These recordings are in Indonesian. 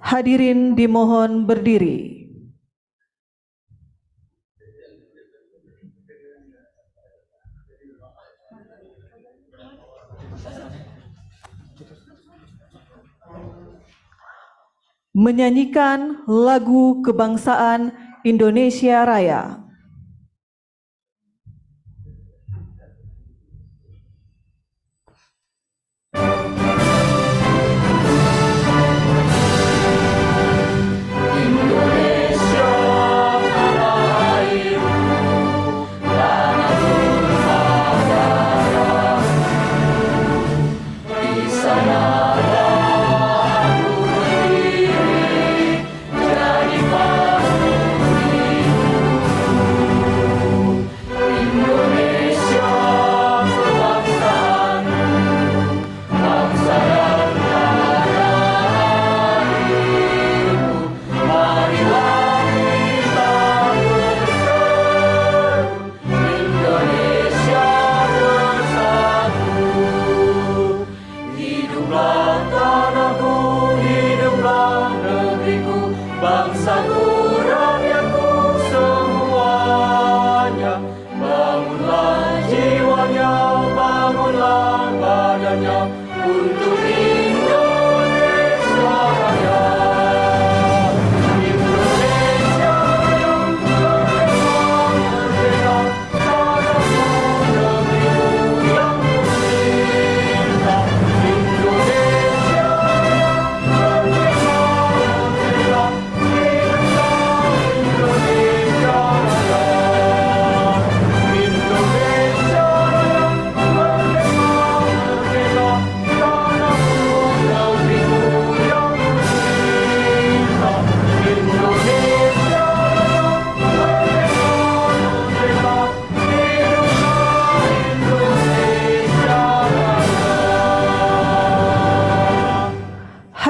Hadirin dimohon berdiri. Menyanyikan lagu kebangsaan Indonesia Raya.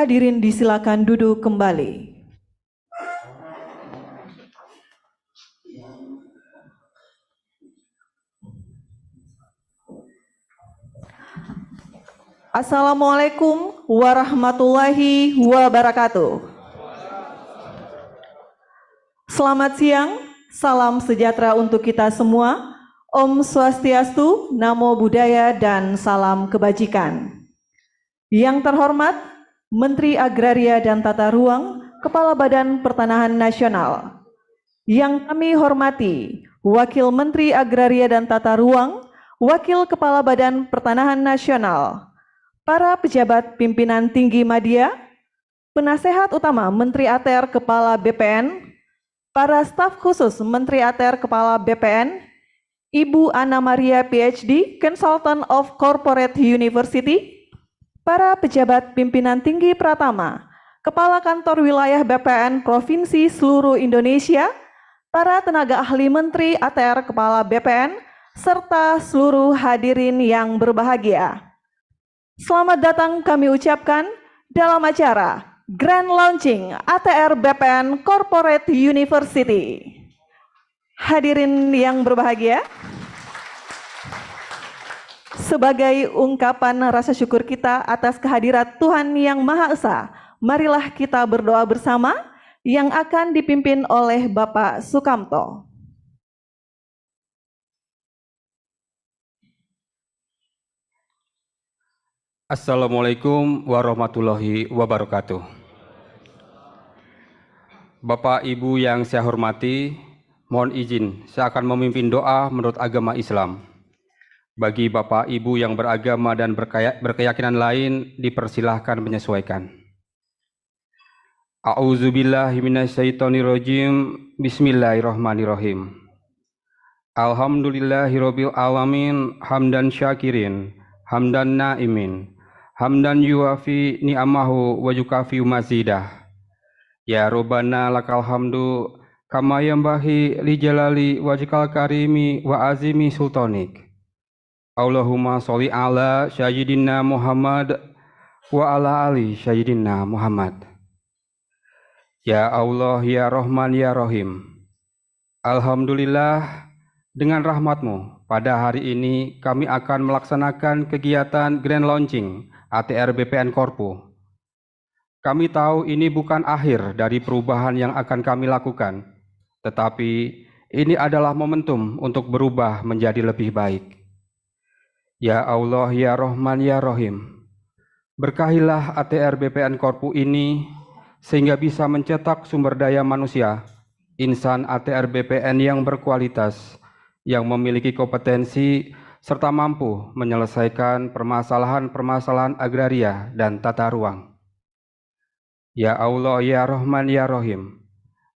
Hadirin disilakan duduk kembali. Assalamualaikum warahmatullahi wabarakatuh. Selamat siang, salam sejahtera untuk kita semua. Om Swastiastu, Namo Buddhaya, dan salam kebajikan. Yang terhormat Menteri Agraria dan Tata Ruang, Kepala Badan Pertanahan Nasional. Yang kami hormati Wakil Menteri Agraria dan Tata Ruang, Wakil Kepala Badan Pertanahan Nasional, para pejabat pimpinan tinggi media, penasehat utama Menteri ATR Kepala BPN, para staf khusus Menteri ATR Kepala BPN, Ibu Anna Maria PhD, Consultant of Corporate University, para pejabat pimpinan tinggi Pratama, Kepala Kantor Wilayah BPN Provinsi seluruh Indonesia, para tenaga ahli Menteri ATR Kepala BPN, serta seluruh hadirin yang berbahagia. Selamat datang kami ucapkan dalam acara Grand Launching ATR BPN Corporate University. Hadirin yang berbahagia, sebagai ungkapan rasa syukur kita atas kehadirat Tuhan Yang Maha Esa, marilah kita berdoa bersama yang akan dipimpin oleh Bapak Sukamto. Assalamualaikum warahmatullahi wabarakatuh. Bapak Ibu yang saya hormati, mohon izin saya akan memimpin doa menurut agama Islam. Bagi Bapak Ibu yang beragama dan berkeyakinan lain, dipersilahkan menyesuaikan. A'udzubillahi minasyaitonirrajim. Bismillahirrahmanirrahim. Alhamdulillahirabbil alamin, hamdan syakirin, hamdan naimin, hamdan yuafi ni'amahu wa yukafi mazidah. Ya Rabbana lakal hamdu kama yambahi li jalali wajhikal karimi wa azimi sultanik. Allahumma sholli ala sayyidina Muhammad wa ala ali sayyidina Muhammad. Ya Allah, ya Rahman, ya Rahim. Alhamdulillah, Dengan rahmat-Mu, pada hari ini kami akan melaksanakan kegiatan Grand Launching ATR BPN Korpu. Kami tahu ini bukan akhir dari perubahan yang akan kami lakukan, tetapi ini adalah momentum untuk berubah menjadi lebih baik. Ya Allah, ya Rahman, ya Rahim, berkahilah ATR BPN Korpu ini sehingga bisa mencetak sumber daya manusia, insan ATR BPN yang berkualitas, yang memiliki kompetensi serta mampu menyelesaikan permasalahan-permasalahan agraria dan tata ruang. Ya Allah, ya Rahman, ya Rahim,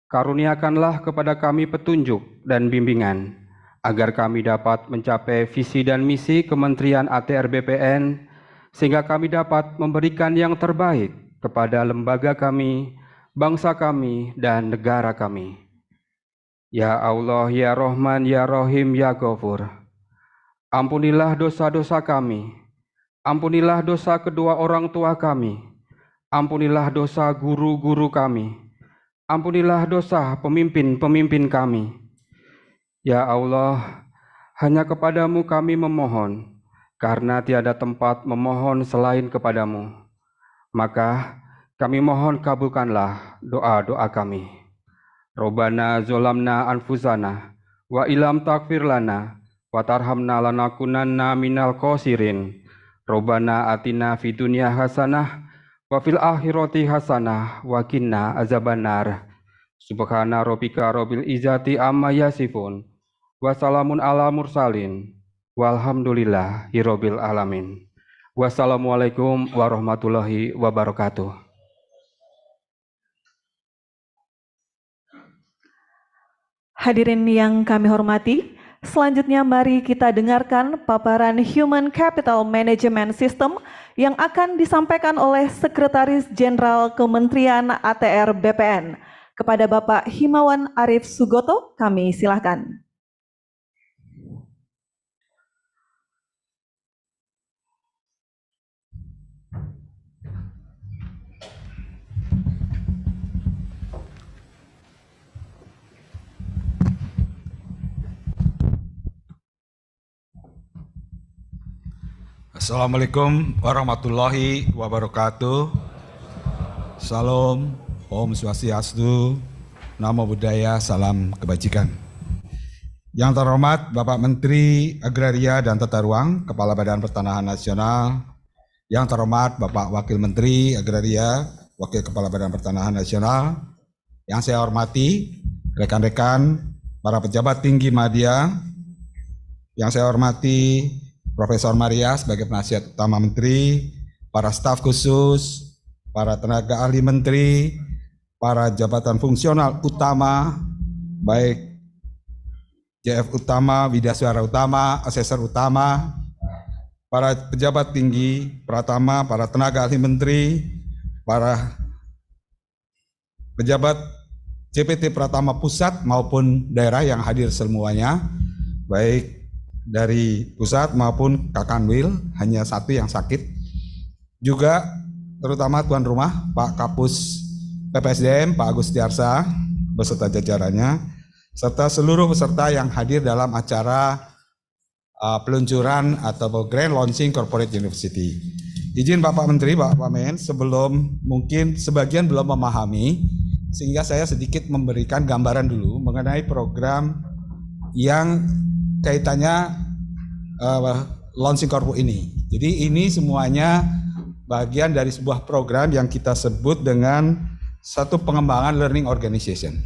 karuniakanlah kepada kami petunjuk dan bimbingan, agar kami dapat mencapai visi dan misi Kementerian ATR BPN, sehingga kami dapat memberikan yang terbaik kepada lembaga kami, bangsa kami, dan negara kami. Ya Allah, ya Rahman, ya Rahim, ya Ghafur, ampunilah dosa-dosa kami, ampunilah dosa kedua orang tua kami, ampunilah dosa guru-guru kami, ampunilah dosa pemimpin-pemimpin kami. Ya Allah, hanya kepadamu kami memohon, karena tiada tempat memohon selain kepadamu. Maka kami mohon kabulkanlah doa-doa kami. Robbana zolamna anfusana, wa ilam takfir lana, wa tarhamna lanakunanna minal khosirin. Robbana atina fid dunya hasanah, wa fil akhirati hasanah, wa qina azabannar. Subhana rabbika rabbil izzati amma yasifun, wa salamun ala mursalin, walhamdulillahi rabbil alamin. Wassalamualaikum warahmatullahi wabarakatuh. Hadirin yang kami hormati, selanjutnya mari kita dengarkan paparan Human Capital Management System yang akan disampaikan oleh Sekretaris Jenderal Kementerian ATR BPN. Kepada Bapak Himawan Arif Sugoto, kami silakan. Assalamualaikum warahmatullahi wabarakatuh. Salam, Om Swastiastu, Namo Buddhaya, salam kebajikan. Yang terhormat Bapak Menteri Agraria dan Tata Ruang, Kepala Badan Pertanahan Nasional. Yang terhormat Bapak Wakil Menteri Agraria, Wakil Kepala Badan Pertanahan Nasional. Yang saya hormati rekan-rekan para pejabat tinggi media. Yang saya hormati Profesor Maria sebagai penasihat utama Menteri, para staf khusus, para tenaga ahli Menteri, para jabatan fungsional utama, baik JF utama, Widaswara utama, asesor utama, para pejabat tinggi Pratama, para tenaga ahli Menteri, para pejabat CPT Pratama Pusat maupun daerah yang hadir semuanya, baik dari pusat maupun Kakanwil, hanya satu yang sakit. Juga terutama tuan rumah Pak Kapus PPSDM Pak Agus Diarsa beserta jajarannya, serta seluruh peserta yang hadir dalam acara peluncuran atau Grand Launching Corporate University. Izin Bapak Menteri, Bapak Men, sebelum mungkin sebagian belum memahami, sehingga saya sedikit memberikan gambaran dulu mengenai program yang kaitannya Launching Korpu ini. Jadi ini semuanya bagian dari sebuah program yang kita sebut dengan satu pengembangan learning organization.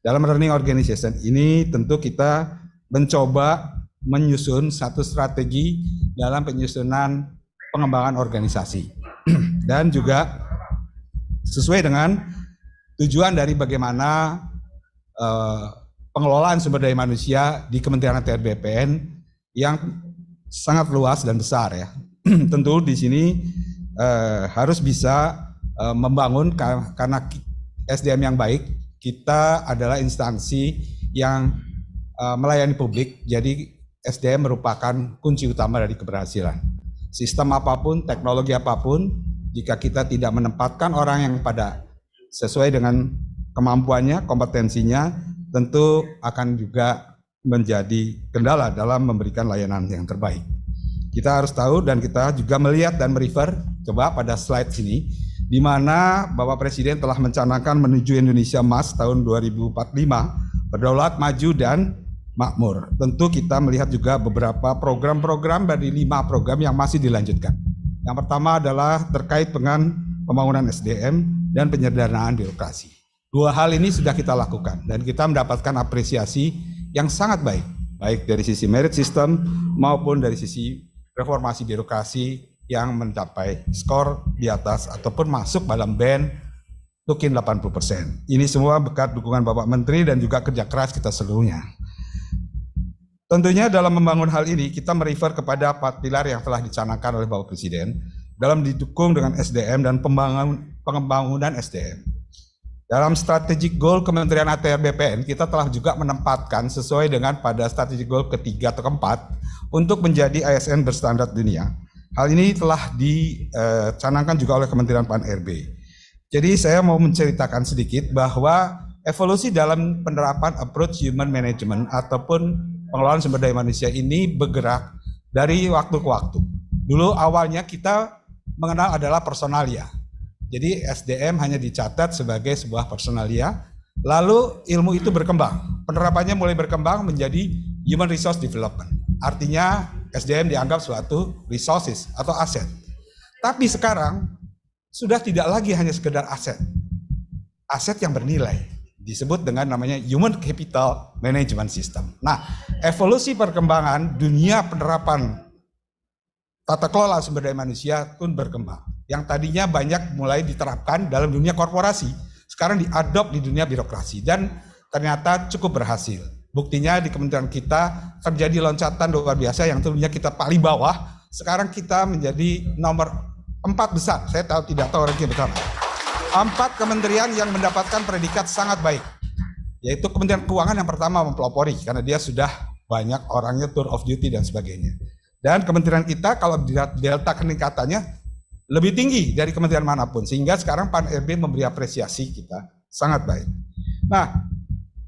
Dalam learning organization ini tentu kita mencoba menyusun satu strategi dalam penyusunan pengembangan organisasi. Dan juga sesuai dengan tujuan dari bagaimana pengelolaan sumber daya manusia di Kementerian ATR BPN yang sangat luas dan besar ya. Tentu di sini harus bisa membangun karena SDM yang baik, kita adalah instansi yang melayani publik, jadi SDM merupakan kunci utama dari keberhasilan. Sistem apapun, teknologi apapun, jika kita tidak menempatkan orang yang pada sesuai dengan kemampuannya, kompetensinya, tentu akan juga menjadi kendala dalam memberikan layanan yang terbaik. Kita harus tahu dan kita juga melihat dan merefer, coba pada slide sini, di mana Bapak Presiden telah mencanangkan menuju Indonesia Emas tahun 2045, berdaulat, maju, dan makmur. Tentu kita melihat juga beberapa program-program dari 5 program yang masih dilanjutkan. Yang pertama adalah terkait dengan pembangunan SDM dan penyederhanaan birokrasi. 2 hal ini sudah kita lakukan dan kita mendapatkan apresiasi yang sangat baik, baik dari sisi merit system maupun dari sisi reformasi birokrasi yang mencapai skor di atas ataupun masuk dalam band Tukin 80%. Ini semua berkat dukungan Bapak Menteri dan juga kerja keras kita seluruhnya. Tentunya dalam membangun hal ini kita merefer kepada 4 pilar yang telah dicanangkan oleh Bapak Presiden dalam didukung dengan SDM dan pengembangan SDM. Dalam strategic goal Kementerian ATR BPN kita telah juga menempatkan sesuai dengan pada strategic goal ketiga atau keempat untuk menjadi ASN berstandar dunia. Hal ini telah dicanangkan juga oleh Kementerian PAN-RB. Jadi saya mau menceritakan sedikit bahwa evolusi dalam penerapan approach human management ataupun pengelolaan sumber daya manusia ini bergerak dari waktu ke waktu. Dulu awalnya kita mengenal adalah personalia. Jadi SDM hanya dicatat sebagai sebuah personalia, lalu ilmu itu berkembang. Penerapannya mulai berkembang menjadi human resource development. Artinya SDM dianggap suatu resources atau aset. Tapi sekarang sudah tidak lagi hanya sekedar aset. Aset yang bernilai. Disebut dengan namanya Human Capital Management System. Nah, evolusi perkembangan dunia penerapan tata kelola sumber daya manusia pun berkembang. Yang tadinya banyak mulai diterapkan dalam dunia korporasi, sekarang diadopt di dunia birokrasi dan ternyata cukup berhasil. Buktinya di kementerian kita terjadi loncatan luar biasa yang tentunya kita paling bawah. Sekarang kita menjadi nomor 4 besar. Saya tidak tahu ranking betul. 4 kementerian yang mendapatkan predikat sangat baik, yaitu Kementerian Keuangan yang pertama mempelopori karena dia sudah banyak orangnya tour of duty dan sebagainya. Dan kementerian kita kalau dilihat delta peningkatannya lebih tinggi dari kementerian manapun, sehingga sekarang PAN-RB memberi apresiasi kita sangat baik. Nah,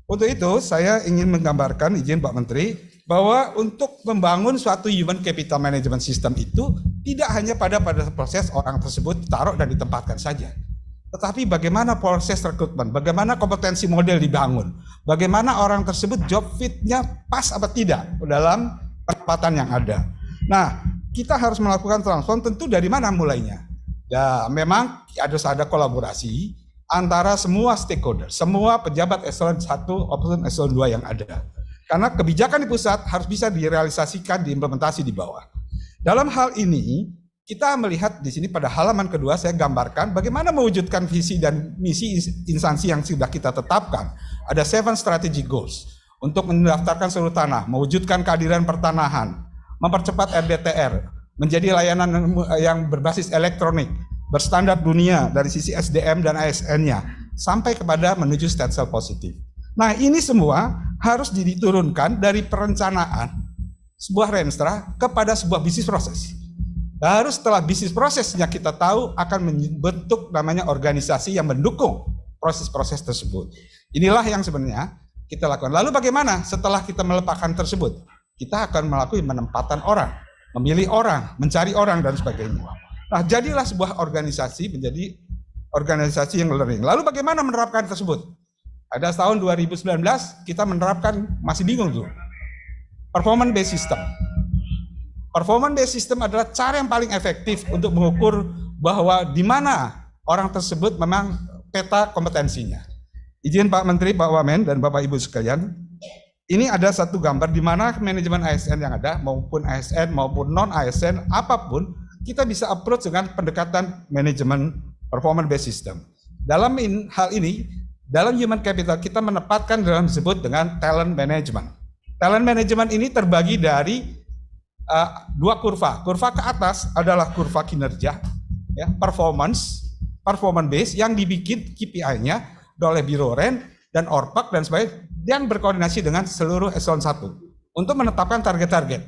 untuk itu saya ingin menggambarkan, izin Pak Menteri, bahwa untuk membangun suatu human capital management system itu tidak hanya pada proses orang tersebut ditaruh dan ditempatkan saja. Tetapi bagaimana proses rekrutmen, bagaimana kompetensi model dibangun, bagaimana orang tersebut job fit-nya pas apa tidak dalam penempatan yang ada. Nah, kita harus melakukan transform, tentu dari mana mulainya? Ya, memang harus ada kolaborasi antara semua stakeholder, semua pejabat eselon 1 maupun eselon 2 yang ada. Karena kebijakan di pusat harus bisa direalisasikan, diimplementasi di bawah. Dalam hal ini, kita melihat di sini pada halaman kedua saya gambarkan bagaimana mewujudkan visi dan misi instansi yang sudah kita tetapkan. Ada 7 strategic goals untuk mendaftarkan seluruh tanah, mewujudkan kehadiran pertanahan, mempercepat RDTR, menjadi layanan yang berbasis elektronik, berstandar dunia dari sisi SDM dan ASN-nya, sampai kepada menuju state cell positif. Nah, ini semua harus diturunkan dari perencanaan sebuah renstra kepada sebuah bisnis proses. Baru setelah bisnis prosesnya kita tahu akan membentuk namanya organisasi yang mendukung proses-proses tersebut. Inilah yang sebenarnya kita lakukan. Lalu bagaimana setelah kita meletakkan tersebut? Kita akan melakukan penempatan orang, memilih orang, mencari orang dan sebagainya. Nah, jadilah sebuah organisasi menjadi organisasi yang learning. Lalu bagaimana menerapkan tersebut? Ada tahun 2019 kita menerapkan, masih bingung tuh, performance based system. Performance based system adalah cara yang paling efektif untuk mengukur bahwa di mana orang tersebut memang peta kompetensinya. Izin Pak Menteri, Pak Wamen, dan Bapak Ibu sekalian, ini ada satu gambar di mana manajemen ASN yang ada, maupun ASN maupun non-ASN, apapun, kita bisa approach dengan pendekatan manajemen performance based system. Dalam hal ini, dalam human capital kita menempatkan dalam disebut dengan talent management. Talent management ini terbagi dari 2 kurva. Kurva ke atas adalah kurva kinerja, ya, performance base yang dibikin KPI-nya oleh Biro Ren dan Orpak dan sebagainya, yang berkoordinasi dengan seluruh eselon 1 untuk menetapkan target-target.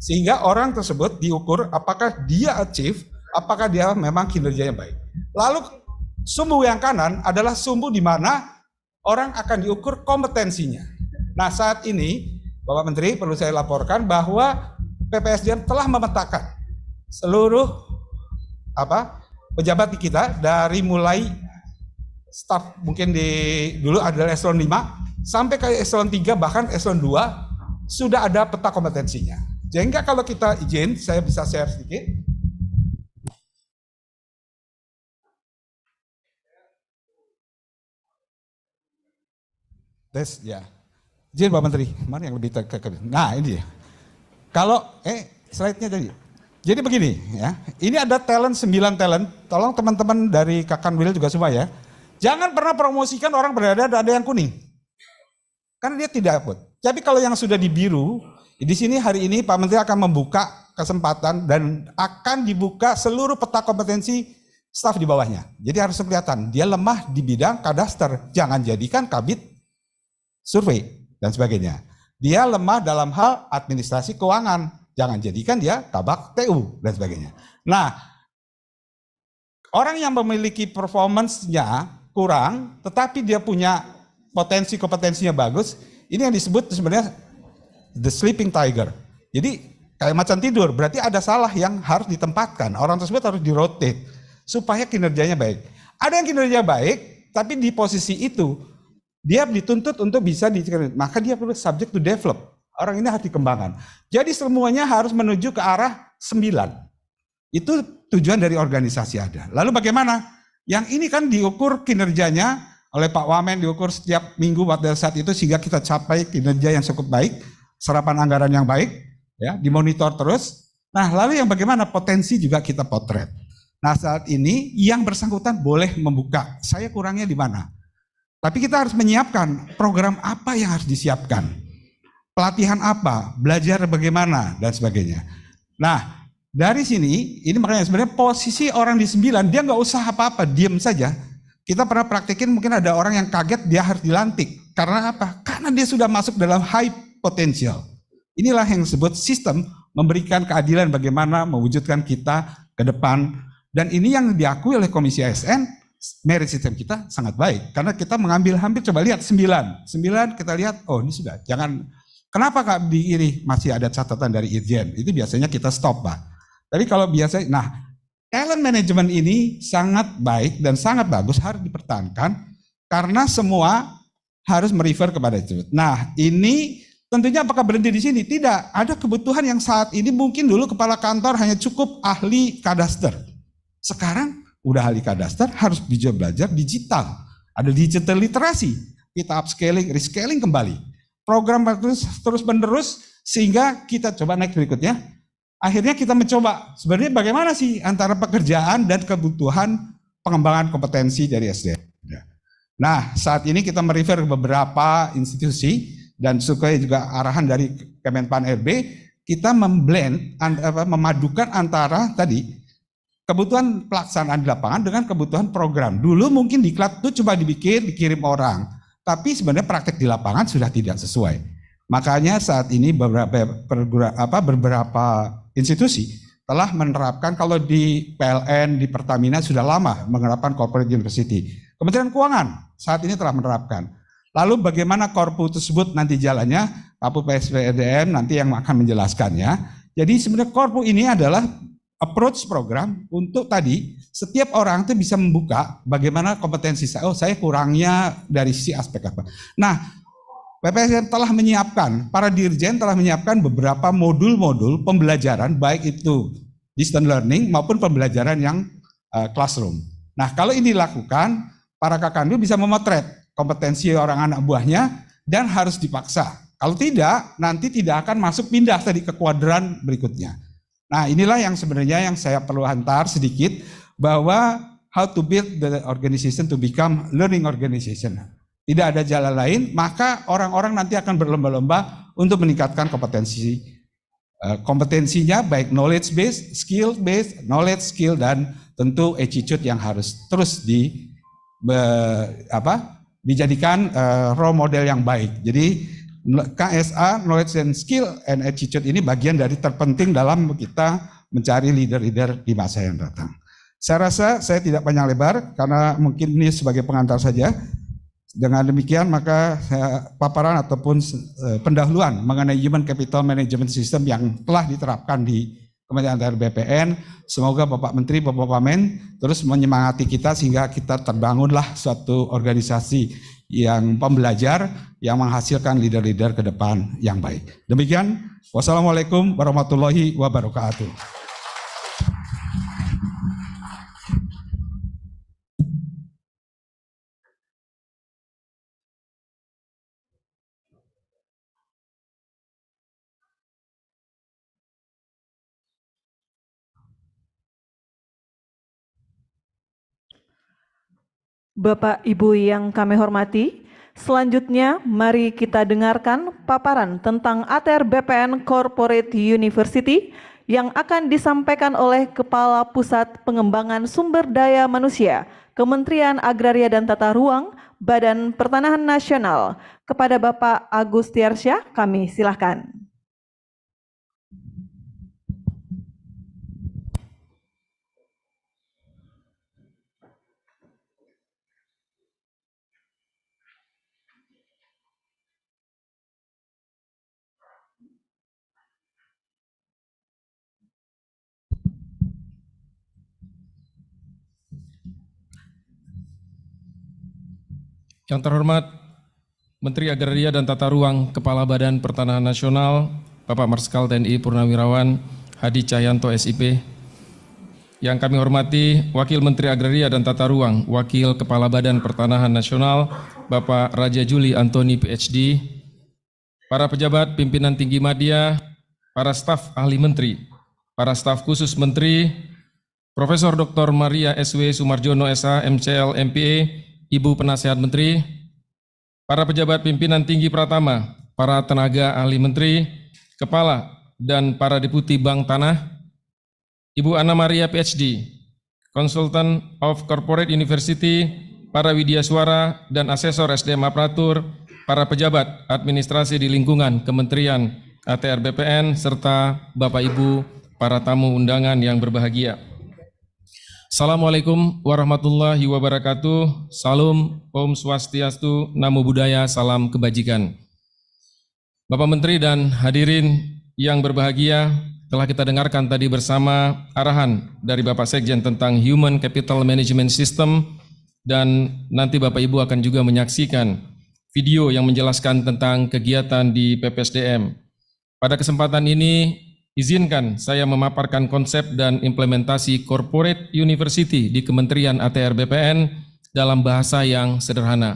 Sehingga orang tersebut diukur apakah dia achieve, apakah dia memang kinerjanya baik. Lalu sumbu yang kanan adalah sumbu di mana orang akan diukur kompetensinya. Nah, saat ini Bapak Menteri, perlu saya laporkan bahwa PPSDM telah memetakan seluruh pejabat di kita dari mulai staf mungkin dulu adalah eselon 5 sampai ke eselon 3 bahkan eselon 2 sudah ada peta kompetensinya. Sehingga kalau kita izin, saya bisa share sedikit. Tes ya. Izin Pak Menteri, mana yang lebih nah ini ya. Kalau slide-nya tadi. Jadi begini ya, ini ada talent 9 talent, tolong teman-teman dari Kakanwil juga semua ya. Jangan pernah promosikan orang berada ada yang kuning. Karena dia tidak upload. Tapi kalau yang sudah di biru, di sini hari ini Pak Menteri akan membuka kesempatan dan akan dibuka seluruh peta kompetensi staf di bawahnya. Jadi harus kelihatan, dia lemah di bidang kadaster, jangan jadikan kabit survei dan sebagainya. Dia lemah dalam hal administrasi keuangan, jangan jadikan dia kabak TU dan sebagainya. Nah, orang yang memiliki performance-nya kurang, tetapi dia punya kompetensinya bagus, ini yang disebut sebenarnya the sleeping tiger. Jadi kayak macan tidur, berarti ada salah yang harus ditempatkan. Orang tersebut harus di-rotate supaya kinerjanya baik. Ada yang kinerjanya baik, tapi di posisi itu dia dituntut untuk bisa maka dia perlu subject to develop. Orang ini harus dikembangkan. Jadi semuanya harus menuju ke arah 9. Itu tujuan dari organisasi ada. Lalu bagaimana? Yang ini kan diukur kinerjanya oleh Pak Wamen, diukur setiap minggu pada saat itu sehingga kita capai kinerja yang cukup baik, serapan anggaran yang baik, ya, dimonitor terus. Nah, lalu yang bagaimana? Potensi juga kita potret. Nah, saat ini yang bersangkutan boleh membuka. Saya kurangnya di mana? Tapi kita harus menyiapkan program apa yang harus disiapkan. Pelatihan apa, belajar bagaimana, dan sebagainya. Nah, dari sini, ini makanya sebenarnya posisi orang di 9, dia nggak usah apa-apa, diam saja. Kita pernah praktekin mungkin ada orang yang kaget dia harus dilantik. Karena apa? Karena dia sudah masuk dalam high potential. Inilah yang disebut sistem memberikan keadilan bagaimana mewujudkan kita ke depan. Dan ini yang diakui oleh Komisi ASN, merit system kita sangat baik. Karena kita mengambil hampir, coba lihat 9 kita lihat, oh ini sudah, jangan, kenapa Kak di ini masih ada catatan dari Irjen? Itu biasanya kita stop Pak. Tapi kalau biasa, nah talent management ini sangat baik dan sangat bagus, harus dipertahankan karena semua harus merefer kepada itu. Nah, ini tentunya apakah berhenti di sini? Tidak, ada kebutuhan yang saat ini mungkin dulu kepala kantor hanya cukup ahli kadaster. Sekarang udah ahli kadaster harus bisa belajar digital. Ada digital literasi, kita upscaling, rescaling kembali. Program terus menerus sehingga kita coba next berikutnya. Akhirnya kita mencoba sebenarnya bagaimana sih antara pekerjaan dan kebutuhan pengembangan kompetensi dari SDM. Nah, saat ini kita merefer ke beberapa institusi dan supaya juga arahan dari Kemenpan RB, kita memadukan antara tadi kebutuhan pelaksanaan di lapangan dengan kebutuhan program. Dulu mungkin diklat itu cuma dikirim orang, tapi sebenarnya praktek di lapangan sudah tidak sesuai. Makanya saat ini beberapa institusi telah menerapkan, kalau di PLN, di Pertamina sudah lama menerapkan corporate university. Kementerian Keuangan saat ini telah menerapkan. Lalu bagaimana korpu tersebut nanti jalannya, Pak PSDM nanti yang akan menjelaskannya. Jadi sebenarnya korpu ini adalah approach program untuk tadi setiap orang itu bisa membuka bagaimana kompetensi saya. Oh, saya kurangnya dari sisi aspek apa. Nah, PPSDM telah menyiapkan, para dirjen telah menyiapkan beberapa modul-modul pembelajaran, baik itu distance learning maupun pembelajaran yang classroom. Nah, kalau ini dilakukan, para Kakanwil bisa memotret kompetensi orang anak buahnya dan harus dipaksa. Kalau tidak, nanti tidak akan masuk pindah tadi ke kuadran berikutnya. Nah, inilah yang sebenarnya yang saya perlu hantar sedikit, bahwa how to build the organization to become learning organization. Tidak ada jalan lain, maka orang-orang nanti akan berlomba-lomba untuk meningkatkan kompetensinya, baik knowledge base, skill base, knowledge, skill, dan tentu attitude yang harus terus dijadikan role model yang baik. Jadi KSA, knowledge and skill and attitude ini bagian dari terpenting dalam kita mencari leader-leader di masa yang datang. Saya rasa saya tidak panjang lebar karena mungkin ini sebagai pengantar saja. Dengan demikian maka paparan ataupun pendahuluan mengenai Human Capital Management System yang telah diterapkan di Kementerian ATR BPN, semoga Bapak Menteri, Bapak Wamen terus menyemangati kita sehingga kita terbangunlah suatu organisasi yang pembelajar yang menghasilkan leader-leader ke depan yang baik. Demikian, wassalamualaikum warahmatullahi wabarakatuh. Bapak Ibu yang kami hormati, selanjutnya mari kita dengarkan paparan tentang ATR BPN Corporate University yang akan disampaikan oleh Kepala Pusat Pengembangan Sumber Daya Manusia, Kementerian Agraria dan Tata Ruang, Badan Pertanahan Nasional. Kepada Bapak Agus Tiarsyah, kami silakan. Yang terhormat Menteri Agraria dan Tata Ruang, Kepala Badan Pertanahan Nasional, Bapak Marskal TNI Purnawirawan Hadi Cahyanto SIP. Yang kami hormati Wakil Menteri Agraria dan Tata Ruang, Wakil Kepala Badan Pertanahan Nasional, Bapak Raja Juli Antoni PhD, para pejabat pimpinan tinggi media, para staf ahli menteri, para staf khusus menteri, Profesor Dr. Maria SW Sumarjono SH MCL MPA, Ibu Penasehat Menteri, para pejabat pimpinan tinggi Pratama, para tenaga ahli menteri, kepala dan para deputi Bank Tanah, Ibu Ana Maria PhD, Consultant of Corporate University, para widyaswara dan asesor SDM Aparatur, para pejabat administrasi di lingkungan Kementerian ATR BPN, serta Bapak Ibu para tamu undangan yang berbahagia. Assalamualaikum warahmatullahi wabarakatuh. Salam, Om Swastiastu, Namo Buddhaya, salam kebajikan. Bapak Menteri dan hadirin yang berbahagia, telah kita dengarkan tadi bersama arahan dari Bapak Sekjen tentang Human Capital Management System, dan nanti Bapak Ibu akan juga menyaksikan video yang menjelaskan tentang kegiatan di PPSDM. Pada kesempatan ini, izinkan saya memaparkan konsep dan implementasi Corporate University di Kementerian ATR BPN dalam bahasa yang sederhana.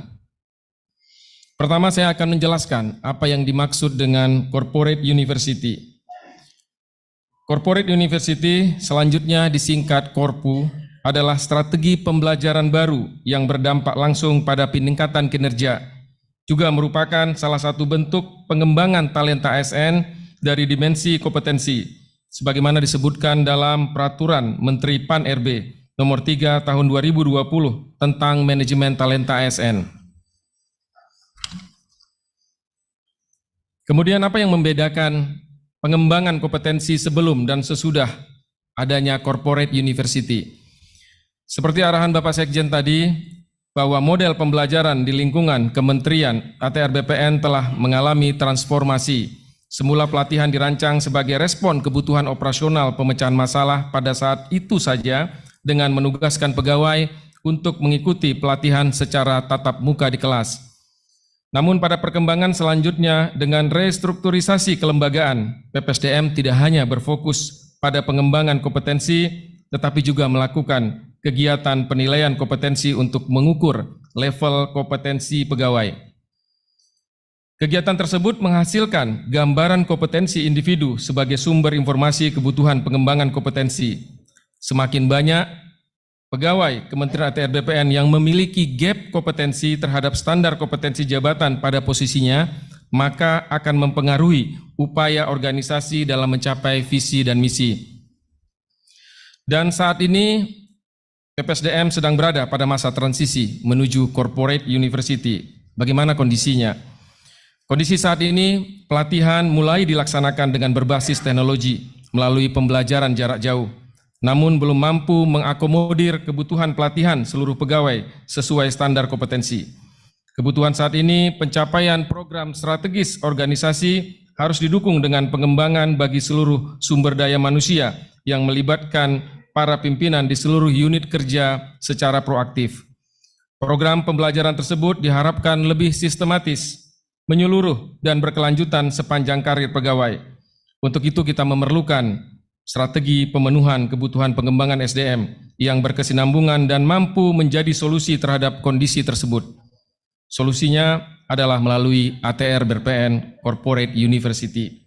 Pertama, saya akan menjelaskan apa yang dimaksud dengan Corporate University. Corporate University, selanjutnya disingkat Korpu, adalah strategi pembelajaran baru yang berdampak langsung pada peningkatan kinerja, juga merupakan salah satu bentuk pengembangan talenta ASN dari dimensi kompetensi, sebagaimana disebutkan dalam Peraturan Menteri Pan-RB Nomor 3 Tahun 2020 tentang Manajemen Talenta ASN. Kemudian apa yang membedakan pengembangan kompetensi sebelum dan sesudah adanya Corporate University? Seperti arahan Bapak Sekjen tadi, bahwa model pembelajaran di lingkungan Kementerian ATR BPN telah mengalami transformasi. Semula pelatihan dirancang sebagai respon kebutuhan operasional pemecahan masalah pada saat itu saja dengan menugaskan pegawai untuk mengikuti pelatihan secara tatap muka di kelas. Namun pada perkembangan selanjutnya dengan restrukturisasi kelembagaan, PPSDM tidak hanya berfokus pada pengembangan kompetensi, tetapi juga melakukan kegiatan penilaian kompetensi untuk mengukur level kompetensi pegawai. Kegiatan tersebut menghasilkan gambaran kompetensi individu sebagai sumber informasi kebutuhan pengembangan kompetensi. Semakin banyak pegawai Kementerian ATR BPN yang memiliki gap kompetensi terhadap standar kompetensi jabatan pada posisinya, maka akan mempengaruhi upaya organisasi dalam mencapai visi dan misi. Dan saat ini PPSDM sedang berada pada masa transisi menuju Corporate University. Bagaimana kondisinya? Kondisi saat ini, pelatihan mulai dilaksanakan dengan berbasis teknologi melalui pembelajaran jarak jauh, namun belum mampu mengakomodir kebutuhan pelatihan seluruh pegawai sesuai standar kompetensi. Kebutuhan saat ini, pencapaian program strategis organisasi harus didukung dengan pengembangan bagi seluruh sumber daya manusia yang melibatkan para pimpinan di seluruh unit kerja secara proaktif. Program pembelajaran tersebut diharapkan lebih sistematis, menyeluruh, dan berkelanjutan sepanjang karir pegawai. Untuk itu kita memerlukan strategi pemenuhan kebutuhan pengembangan SDM yang berkesinambungan dan mampu menjadi solusi terhadap kondisi tersebut. Solusinya adalah melalui ATR BPN Corporate University.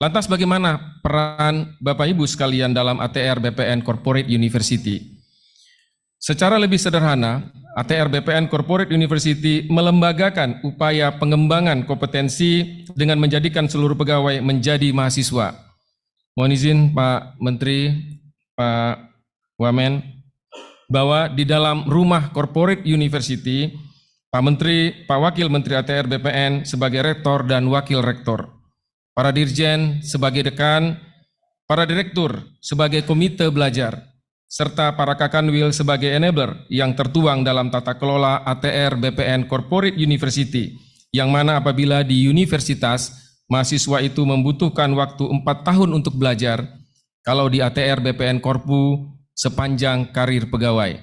Lantas bagaimana peran Bapak Ibu sekalian dalam ATR BPN Corporate University? Secara lebih sederhana, ATR BPN Corporate University melembagakan upaya pengembangan kompetensi dengan menjadikan seluruh pegawai menjadi mahasiswa. Mohon izin Pak Menteri, Pak Wamen, bahwa di dalam rumah Corporate University, Pak Menteri, Pak Wakil Menteri ATR BPN sebagai Rektor dan Wakil Rektor, para Dirjen sebagai Dekan, para Direktur sebagai Komite Belajar, serta para Kakanwil sebagai enabler yang tertuang dalam tata kelola ATR BPN Corporate University, yang mana apabila di universitas, mahasiswa itu membutuhkan waktu 4 tahun untuk belajar, kalau di ATR BPN Korpu sepanjang karir pegawai.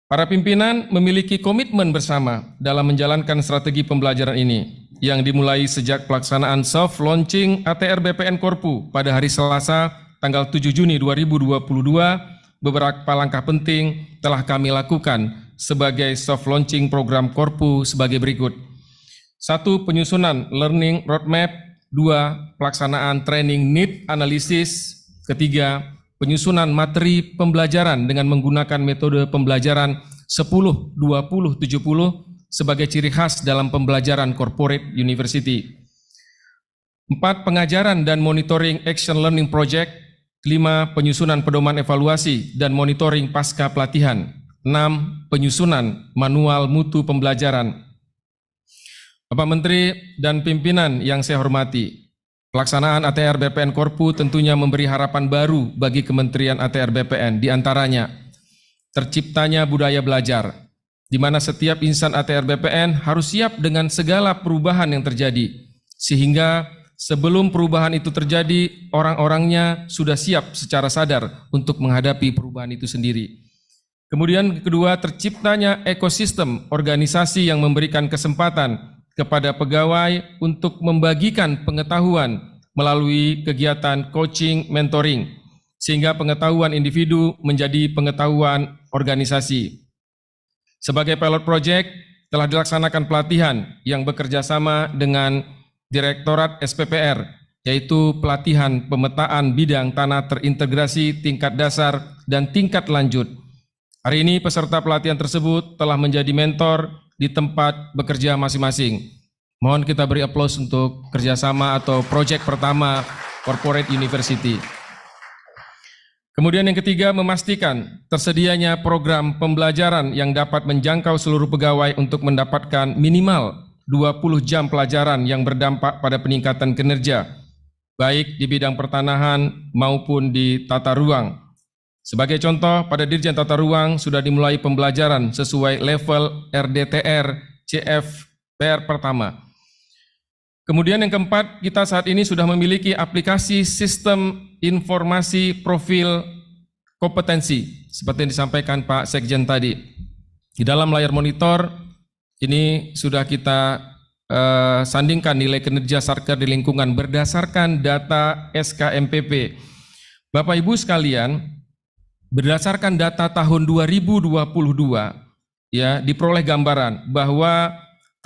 Para pimpinan memiliki komitmen bersama dalam menjalankan strategi pembelajaran ini, yang dimulai sejak pelaksanaan soft launching ATR BPN Korpu pada hari Selasa, tanggal 7 Juni 2022, beberapa langkah penting telah kami lakukan sebagai soft launching program Korpu sebagai berikut. 1. Penyusunan learning roadmap. 2. Pelaksanaan training need analysis. 3. Penyusunan materi pembelajaran dengan menggunakan metode pembelajaran 10-20-70 sebagai ciri khas dalam pembelajaran Corporate University. 4. Pengajaran dan monitoring action learning project. 5. Penyusunan pedoman evaluasi dan monitoring pasca pelatihan. 6. Penyusunan manual mutu pembelajaran. Bapak Menteri dan pimpinan yang saya hormati, pelaksanaan ATR BPN Korpu tentunya memberi harapan baru bagi Kementerian ATR BPN, di antaranya terciptanya budaya belajar, di mana setiap insan ATR BPN harus siap dengan segala perubahan yang terjadi, sehingga sebelum perubahan itu terjadi, orang-orangnya sudah siap secara sadar untuk menghadapi perubahan itu sendiri. Kemudian kedua, terciptanya ekosistem organisasi yang memberikan kesempatan kepada pegawai untuk membagikan pengetahuan melalui kegiatan coaching mentoring, sehingga pengetahuan individu menjadi pengetahuan organisasi. Sebagai pilot project, telah dilaksanakan pelatihan yang bekerja sama dengan Direktorat SPPR, yaitu pelatihan pemetaan bidang tanah terintegrasi tingkat dasar dan tingkat lanjut. Hari ini peserta pelatihan tersebut telah menjadi mentor di tempat bekerja masing-masing. Mohon kita beri aplaus untuk kerjasama atau proyek pertama Corporate University. Kemudian yang ketiga, memastikan tersedianya program pembelajaran yang dapat menjangkau seluruh pegawai untuk mendapatkan minimal 20 jam pelajaran yang berdampak pada peningkatan kinerja, baik di bidang pertanahan maupun di tata ruang. Sebagai contoh, pada Dirjen Tata Ruang sudah dimulai pembelajaran sesuai level RDTR CFPR pertama. Kemudian yang keempat, kita saat ini sudah memiliki aplikasi sistem informasi profil kompetensi, seperti yang disampaikan Pak Sekjen tadi. Di dalam layar monitor, ini sudah kita sandingkan nilai kinerja Satker di lingkungan berdasarkan data SKMPP. Bapak Ibu sekalian, berdasarkan data tahun 2022, ya, diperoleh gambaran bahwa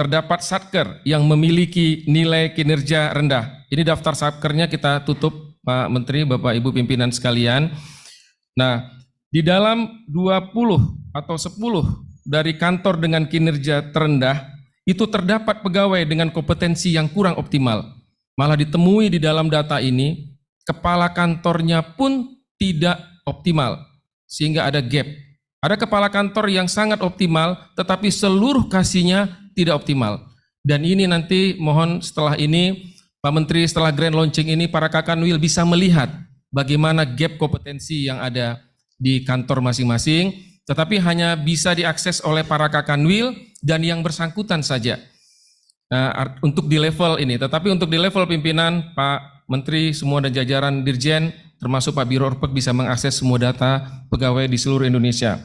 terdapat Satker yang memiliki nilai kinerja rendah. Ini daftar Satkernya kita tutup, Pak Menteri, Bapak Ibu pimpinan sekalian. Nah, di dalam 20 atau 10 dari kantor dengan kinerja terendah, itu terdapat pegawai dengan kompetensi yang kurang optimal. Malah ditemui di dalam data ini, kepala kantornya pun tidak optimal, sehingga ada gap. Ada kepala kantor yang sangat optimal, tetapi seluruh kasihnya tidak optimal. Dan ini nanti mohon setelah ini, Pak Menteri, setelah grand launching ini, para Kakanwil bisa melihat bagaimana gap kompetensi yang ada di kantor masing-masing, tetapi hanya bisa diakses oleh para Kakanwil dan yang bersangkutan saja. Nah, untuk di level ini, tetapi untuk di level pimpinan, Pak Menteri, semua dan jajaran Dirjen, termasuk Pak Biro Orpek bisa mengakses semua data pegawai di seluruh Indonesia.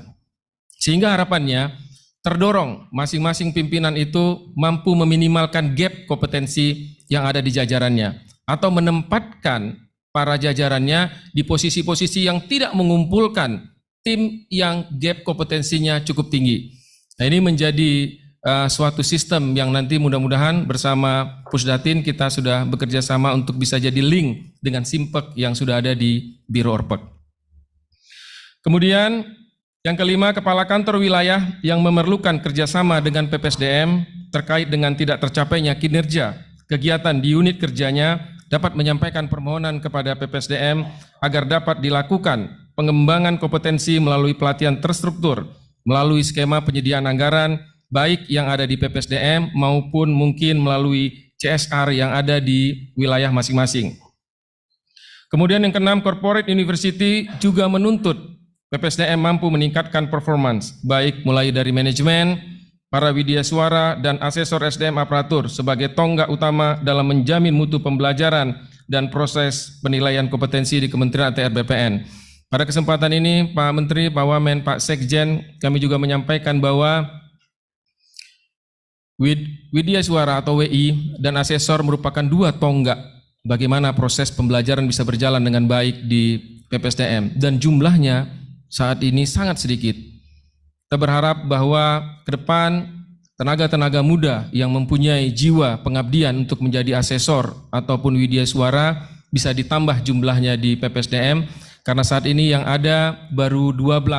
Sehingga harapannya terdorong masing-masing pimpinan itu mampu meminimalkan gap kompetensi yang ada di jajarannya atau menempatkan para jajarannya di posisi-posisi yang tidak mengumpulkan tim yang gap kompetensinya cukup tinggi. Nah, ini menjadi suatu sistem yang nanti mudah-mudahan bersama Pusdatin kita sudah bekerja sama untuk bisa jadi link dengan Simpek yang sudah ada di Biro Orpek. Kemudian yang kelima, kepala kantor wilayah yang memerlukan kerjasama dengan PPSDM terkait dengan tidak tercapainya kinerja kegiatan di unit kerjanya dapat menyampaikan permohonan kepada PPSDM agar dapat dilakukan pengembangan kompetensi melalui pelatihan terstruktur, melalui skema penyediaan anggaran, baik yang ada di PPSDM maupun mungkin melalui CSR yang ada di wilayah masing-masing. Kemudian yang keenam, Corporate University juga menuntut PPSDM mampu meningkatkan performance, baik mulai dari manajemen, para widyaswara, dan asesor SDM aparatur sebagai tonggak utama dalam menjamin mutu pembelajaran dan proses penilaian kompetensi di Kementerian ATR BPN. Pada kesempatan ini, Pak Menteri, Pak Wamen, Pak Sekjen, kami juga menyampaikan bahwa widyaswara atau WI dan asesor merupakan dua tonggak bagaimana proses pembelajaran bisa berjalan dengan baik di PPSDM, dan jumlahnya saat ini sangat sedikit. Kita berharap bahwa ke depan tenaga-tenaga muda yang mempunyai jiwa pengabdian untuk menjadi asesor ataupun widyaswara bisa ditambah jumlahnya di PPSDM, karena saat ini yang ada baru 12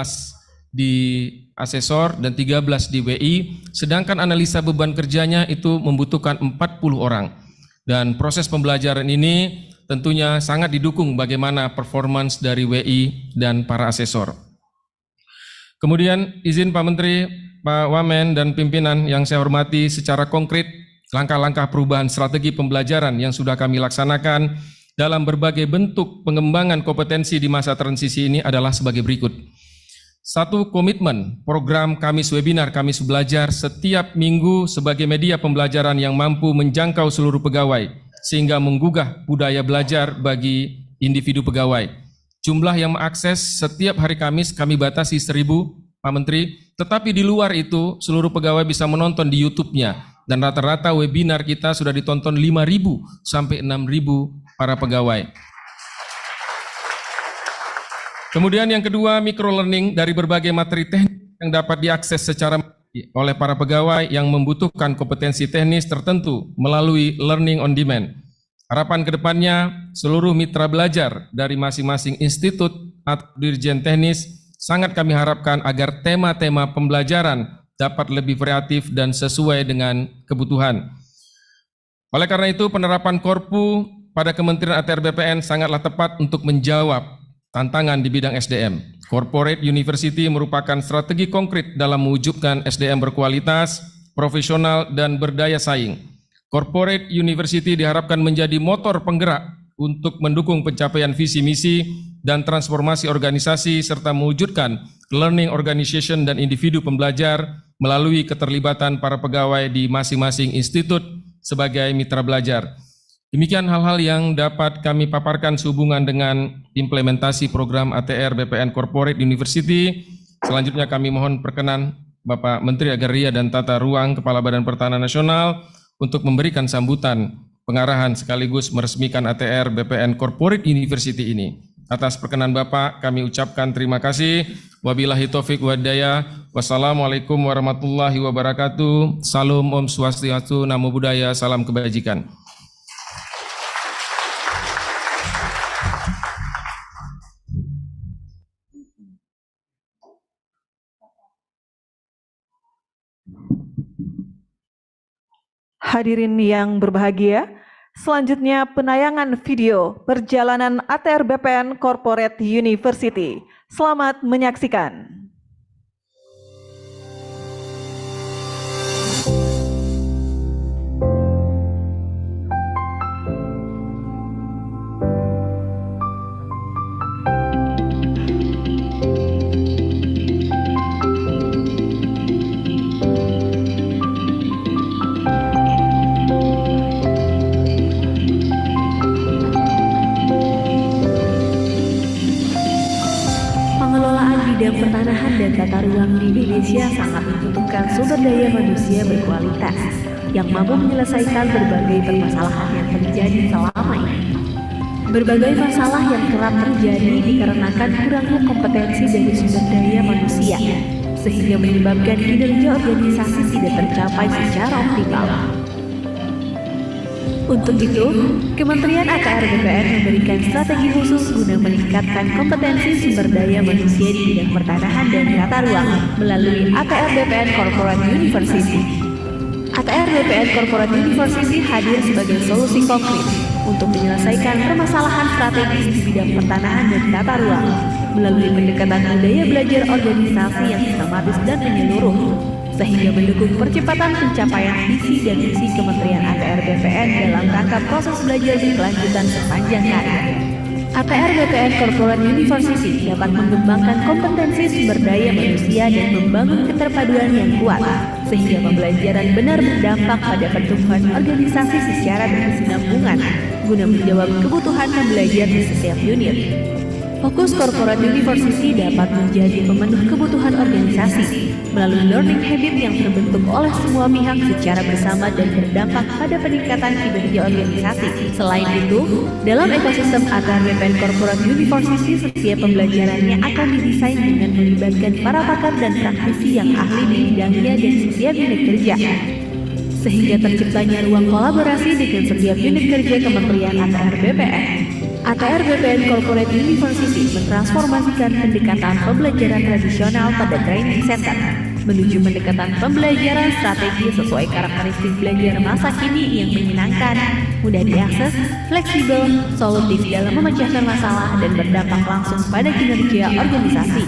di asesor dan 13 di WI, sedangkan analisa beban kerjanya itu membutuhkan 40 orang. Dan proses pembelajaran ini tentunya sangat didukung bagaimana performance dari WI dan para asesor. Kemudian izin Pak Menteri, Pak Wamen, dan pimpinan yang saya hormati, secara konkret langkah-langkah perubahan strategi pembelajaran yang sudah kami laksanakan dalam berbagai bentuk pengembangan kompetensi di masa transisi ini adalah sebagai berikut. 1. Komitmen program Kamis Webinar, Kamis Belajar setiap minggu sebagai media pembelajaran yang mampu menjangkau seluruh pegawai sehingga menggugah budaya belajar bagi individu pegawai. Jumlah yang mengakses setiap hari Kamis kami batasi 1.000, Pak Menteri, tetapi di luar itu seluruh pegawai bisa menonton di YouTube-nya, dan rata-rata webinar kita sudah ditonton 5.000 sampai 6.000 para pegawai. Kemudian yang kedua, micro-learning dari berbagai materi teknis yang dapat diakses secara oleh para pegawai yang membutuhkan kompetensi teknis tertentu melalui learning on demand. Harapan kedepannya, seluruh mitra belajar dari masing-masing institut atau dirjen teknis sangat kami harapkan agar tema-tema pembelajaran dapat lebih kreatif dan sesuai dengan kebutuhan. Oleh karena itu, penerapan Korpu pada Kementerian ATR BPN sangatlah tepat untuk menjawab tantangan di bidang SDM. Corporate University merupakan strategi konkret dalam mewujudkan SDM berkualitas, profesional, dan berdaya saing. Corporate University diharapkan menjadi motor penggerak untuk mendukung pencapaian visi misi dan transformasi organisasi serta mewujudkan learning organization dan individu pembelajar melalui keterlibatan para pegawai di masing-masing institut sebagai mitra belajar. Demikian hal-hal yang dapat kami paparkan sehubungan dengan implementasi program ATR BPN Corporate University. Selanjutnya kami mohon perkenan Bapak Menteri Agraria dan Tata Ruang, Kepala Badan Pertanahan Nasional untuk memberikan sambutan pengarahan sekaligus meresmikan ATR BPN Corporate University ini. Atas perkenan Bapak kami ucapkan terima kasih. Wabillahi taufik wa hidayah. Wassalamualaikum warahmatullahi wabarakatuh. Salam Om Swastiastu, Namo Buddhaya, salam kebajikan. Hadirin yang berbahagia, selanjutnya penayangan video perjalanan ATR BPN Corporate University. Selamat menyaksikan. ruang di Indonesia sangat membutuhkan sumber daya manusia berkualitas yang mampu menyelesaikan berbagai permasalahan yang terjadi selama ini. Berbagai masalah yang kerap terjadi dikarenakan kurangnya kompetensi dari sumber daya manusia, sehingga menyebabkan kinerja organisasi tidak tercapai secara optimal. Untuk itu, Kementerian ATR BPN memberikan strategi khusus guna meningkatkan kompetensi sumber daya manusia di bidang pertanahan dan tata ruang melalui ATR BPN Corporate University. ATR BPN Corporate University hadir sebagai solusi konkret untuk menyelesaikan permasalahan strategis di bidang pertanahan dan tata ruang melalui pendekatan budaya belajar organisasi yang sistematis dan menyeluruh, sehingga mendukung percepatan pencapaian visi dan misi Kementerian ATR BPN dalam rangka proses belajar berkelanjutan sepanjang hari. ATR BPN Corporate University dapat mengembangkan kompetensi sumber daya manusia dan membangun keterpaduan yang kuat, sehingga pembelajaran benar berdampak pada pertumbuhan organisasi secara berkesinambungan, guna menjawab kebutuhan pembelajar di setiap unit. Fokus Corporate University dapat menjadi pemenuh kebutuhan organisasi melalui learning habit yang terbentuk oleh semua pihak secara bersama dan berdampak pada peningkatan kinerja organisasi. Selain itu, dalam ekosistem ATR BPN Corporate University, setiap pembelajarannya akan didesain dengan melibatkan para pakar dan praktisi yang ahli di bidangnya dan setiap unit kerja, sehingga terciptanya ruang kolaborasi dengan setiap unit kerja Kementerian ATR BPN. ATR BPN Corporate University mentransformasikan pendekatan pembelajaran tradisional pada training center menuju pendekatan pembelajaran strategi sesuai karakteristik belajar masa kini yang menyenangkan, mudah diakses, fleksibel, solutif dalam memecahkan masalah dan berdampak langsung pada kinerja organisasi.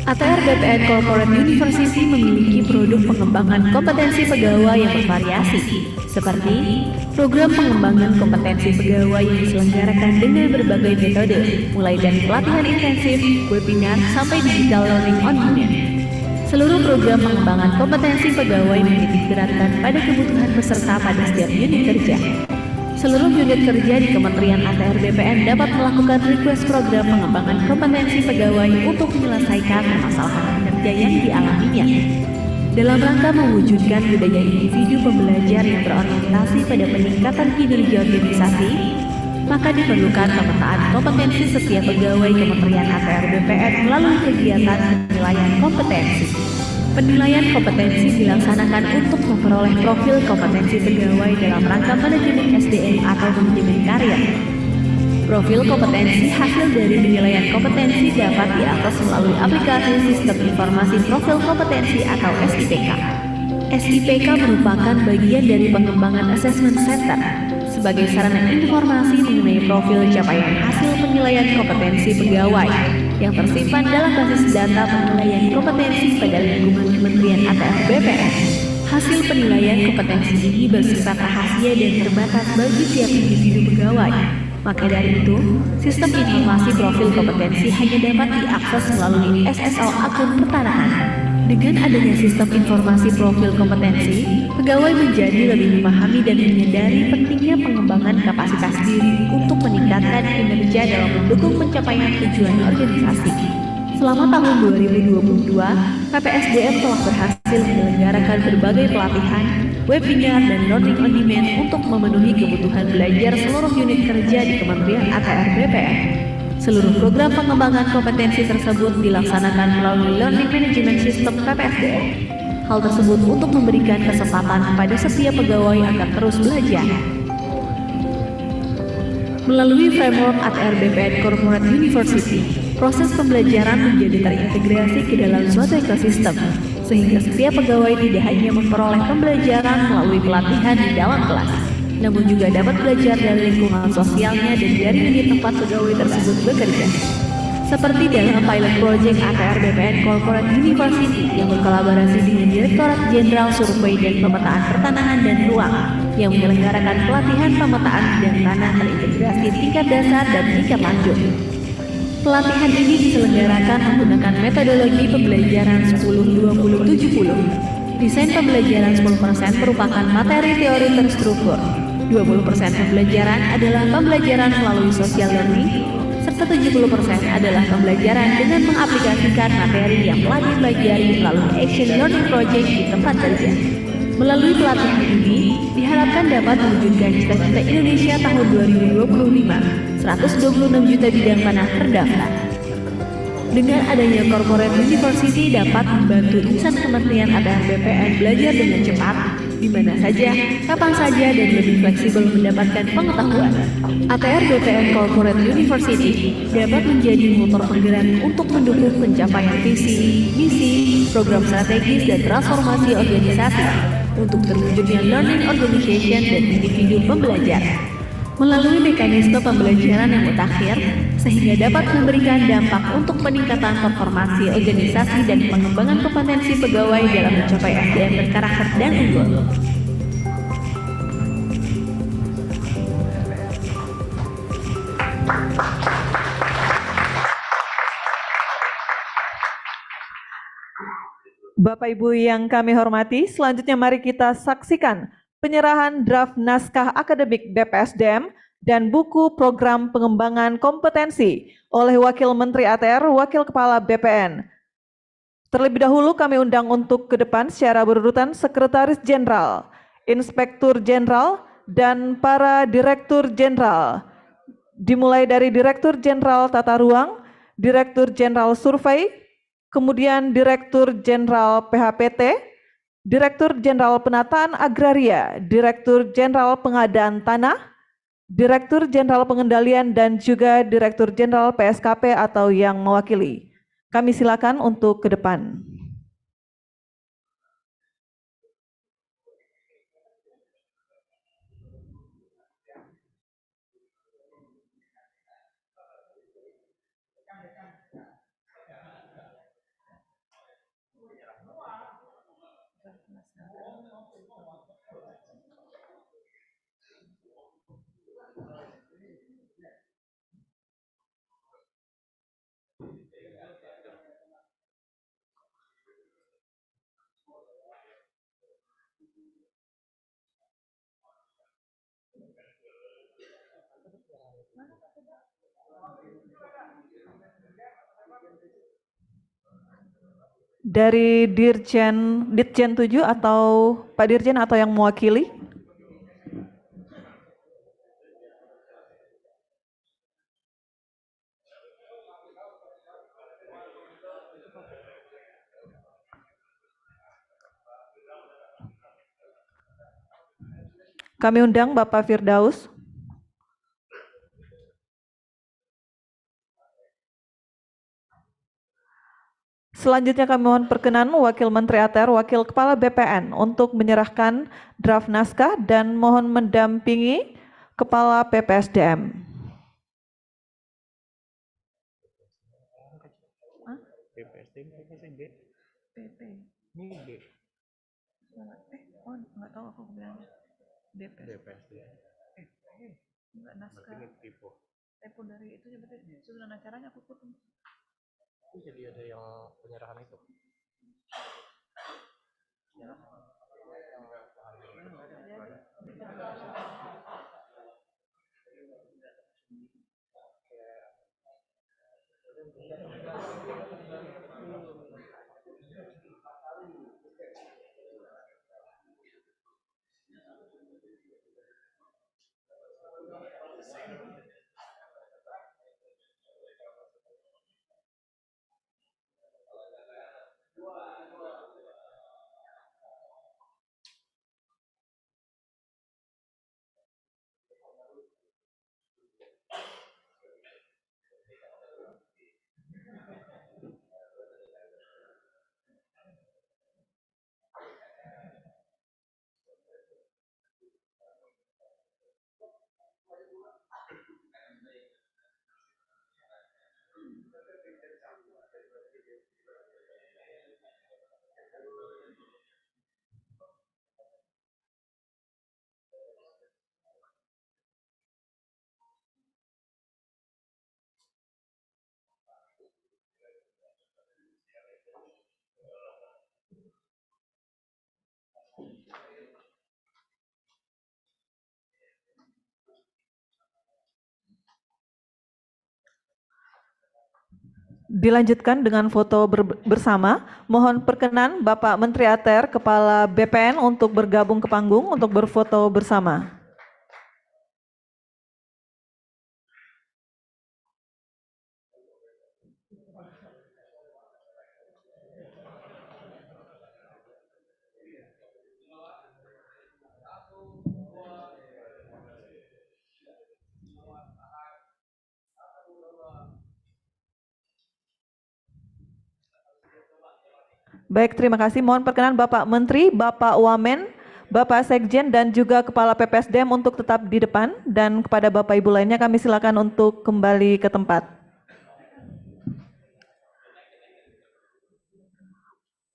ATR BPN Corporate University memiliki produk pengembangan kompetensi pegawai yang bervariasi, seperti program pengembangan kompetensi pegawai yang diselenggarakan dengan berbagai metode, mulai dari pelatihan intensif, webinar, sampai digital learning on demand. Seluruh program pengembangan kompetensi pegawai menitik beratkan pada kebutuhan peserta pada setiap unit kerja. Seluruh unit kerja di Kementerian ATR BPN dapat melakukan request program pengembangan kompetensi pegawai untuk menyelesaikan permasalahan kinerja yang dialaminya. Dalam rangka mewujudkan budaya individu pembelajar yang berorientasi pada peningkatan kinerja organisasi, maka diperlukan pemetaan kompetensi setiap pegawai Kementerian ATR BPN melalui kegiatan penilaian kompetensi. Penilaian kompetensi dilaksanakan untuk memperoleh profil kompetensi pegawai dalam rangka manajemen SDM atau manajemen karir. Profil kompetensi hasil dari penilaian kompetensi dapat diakses melalui aplikasi Sistem Informasi Profil Kompetensi atau SIPK. SIPK merupakan bagian dari pengembangan Assessment Center sebagai sarana informasi mengenai profil capaian hasil penilaian kompetensi pegawai yang tersimpan dalam basis data penilaian kompetensi pada lingkungan Kementerian ATR BPN. Hasil penilaian kompetensi ini bersifat rahasia dan terbatas bagi setiap individu pegawai. Maka dari itu, sistem informasi profil kompetensi hanya dapat diakses melalui SSO akun pertanahan. Dengan adanya sistem informasi profil kompetensi, pegawai menjadi lebih memahami dan menyadari pentingnya pengembangan kapasitas diri untuk meningkatkan kinerja dalam mendukung pencapaian tujuan organisasi. Selama tahun 2022, PPSDM telah berhasil menyelenggarakan berbagai pelatihan, webinar, dan learning on demand untuk memenuhi kebutuhan belajar seluruh unit kerja di Kementerian ATR BPN. Seluruh program pengembangan kompetensi tersebut dilaksanakan melalui Learning Management System PPSDM. Hal tersebut untuk memberikan kesempatan kepada setiap pegawai agar terus belajar. Melalui framework ATR BPN Corporate University, proses pembelajaran menjadi terintegrasi ke dalam suatu ekosistem, sehingga setiap pegawai tidak hanya memperoleh pembelajaran melalui pelatihan di dalam kelas, namun juga dapat belajar dari lingkungan sosialnya dan dari unit tempat pegawai tersebut bekerja. Seperti dalam pilot project ATR BPN Corporate University yang berkolaborasi dengan Direktorat Jenderal Survei dan Pemetaan Pertanahan dan Ruang yang menyelenggarakan pelatihan pemetaan bidang tanah terintegrasi tingkat dasar dan tingkat lanjut. Pelatihan ini diselenggarakan menggunakan metodologi pembelajaran 10-20-70. Desain pembelajaran 10% merupakan materi teori terstruktur, 20% pembelajaran adalah pembelajaran melalui social learning, sebesar 70% adalah pembelajaran dengan mengaplikasikan materi yang telah dipelajari melalui Action Learning Project di tempat kerja. Melalui pelatihan ini, diharapkan dapat mewujudkan cita-cita Indonesia tahun 2025, 126 juta bidang tanah terdaftar. Dengan adanya Corporate University dapat membantu insan Kementerian ATR BPN belajar dengan cepat, di mana saja, kapan saja, dan lebih fleksibel mendapatkan pengetahuan. ATR BPN Corporate University dapat menjadi motor penggerak untuk mendukung pencapaian visi, misi, program strategis, dan transformasi organisasi untuk terwujudnya learning organization dan individu pembelajar. Melalui mekanisme pembelajaran yang mutakhir, sehingga dapat memberikan dampak untuk peningkatan performasi organisasi dan pengembangan kompetensi pegawai dalam mencapai SDM berkarakter dan unggul. Bapak Ibu yang kami hormati, selanjutnya mari kita saksikan penyerahan draft naskah akademik BPSDM dan buku program pengembangan kompetensi oleh Wakil Menteri ATR, Wakil Kepala BPN. Terlebih dahulu kami undang untuk ke depan secara berurutan Sekretaris Jenderal, Inspektur Jenderal, dan para Direktur Jenderal. Dimulai dari Direktur Jenderal Tata Ruang, Direktur Jenderal Survei, kemudian Direktur Jenderal PHPT, Direktur Jenderal Penataan Agraria, Direktur Jenderal Pengadaan Tanah, Direktur Jenderal Pengendalian, dan juga Direktur Jenderal PSKP atau yang mewakili. Kami silakan untuk ke depan. Dari Ditjen 7 atau Pak Dirjen atau yang mewakili? Kami undang Bapak Firdaus. Selanjutnya kami mohon perkenan Wakil Menteri ATR, Wakil Kepala BPN untuk menyerahkan draft naskah dan mohon mendampingi Kepala PPSDM. Enggak tahu aku bilangnya. Enggak naskah. Tempo dari itu sebetulnya susunan acaranya aku potong. Jadi ada yang penyerahan itu. Dilanjutkan dengan foto bersama. Mohon perkenan Bapak Menteri ATR Kepala BPN untuk bergabung ke panggung untuk berfoto bersama. Baik, terima kasih. Mohon perkenan Bapak Menteri, Bapak Wamen, Bapak Sekjen, dan juga Kepala PPSDM untuk tetap di depan. Dan kepada Bapak Ibu lainnya kami silakan untuk kembali ke tempat.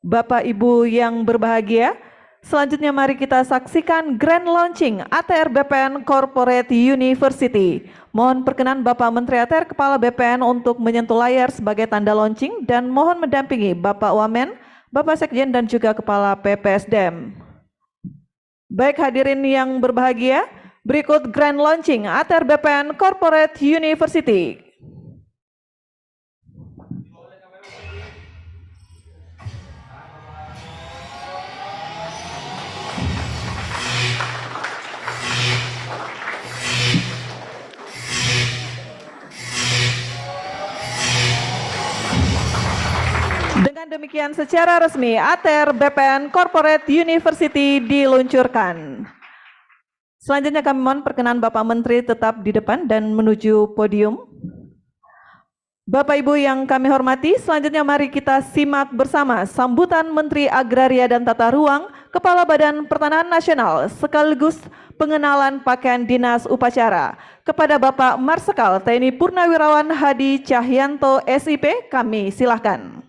Bapak Ibu yang berbahagia, selanjutnya mari kita saksikan Grand Launching ATR BPN Corporate University. Mohon perkenan Bapak Menteri ATR Kepala BPN untuk menyentuh layar sebagai tanda launching dan mohon mendampingi Bapak Wamen, Bapak Sekjen, dan juga Kepala PPSDM. Baik hadirin yang berbahagia, berikut Grand Launching ATR BPN Corporate University. Dengan demikian secara resmi ATR BPN Corporate University diluncurkan. Selanjutnya kami mohon perkenan Bapak Menteri tetap di depan dan menuju podium. Bapak Ibu yang kami hormati, selanjutnya mari kita simak bersama sambutan Menteri Agraria dan Tata Ruang, Kepala Badan Pertanahan Nasional, sekaligus pengenalan pakaian dinas upacara. Kepada Bapak Marsikal TNI Purnawirawan Hadi Cahyanto SIP, kami silahkan.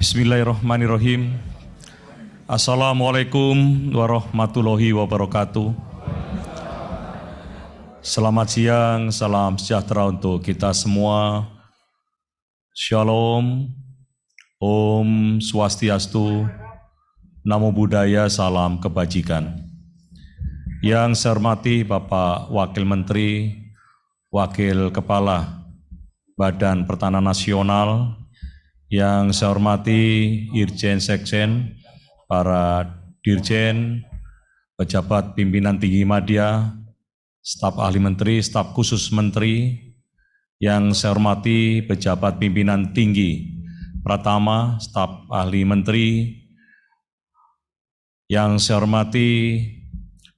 Bismillahirrahmanirrahim. Assalamualaikum warahmatullahi wabarakatuh. Selamat siang, salam sejahtera untuk kita semua. Shalom, Om Swastiastu, Namo Buddhaya, salam kebajikan. Yang saya hormati Bapak Wakil Menteri, Wakil Kepala Badan Pertanahan Nasional, yang saya hormati Irjen Sekjen, para Dirjen, pejabat pimpinan tinggi media, staf ahli menteri, staf khusus menteri, yang saya hormati pejabat pimpinan tinggi Pratama, staf ahli menteri, yang saya hormati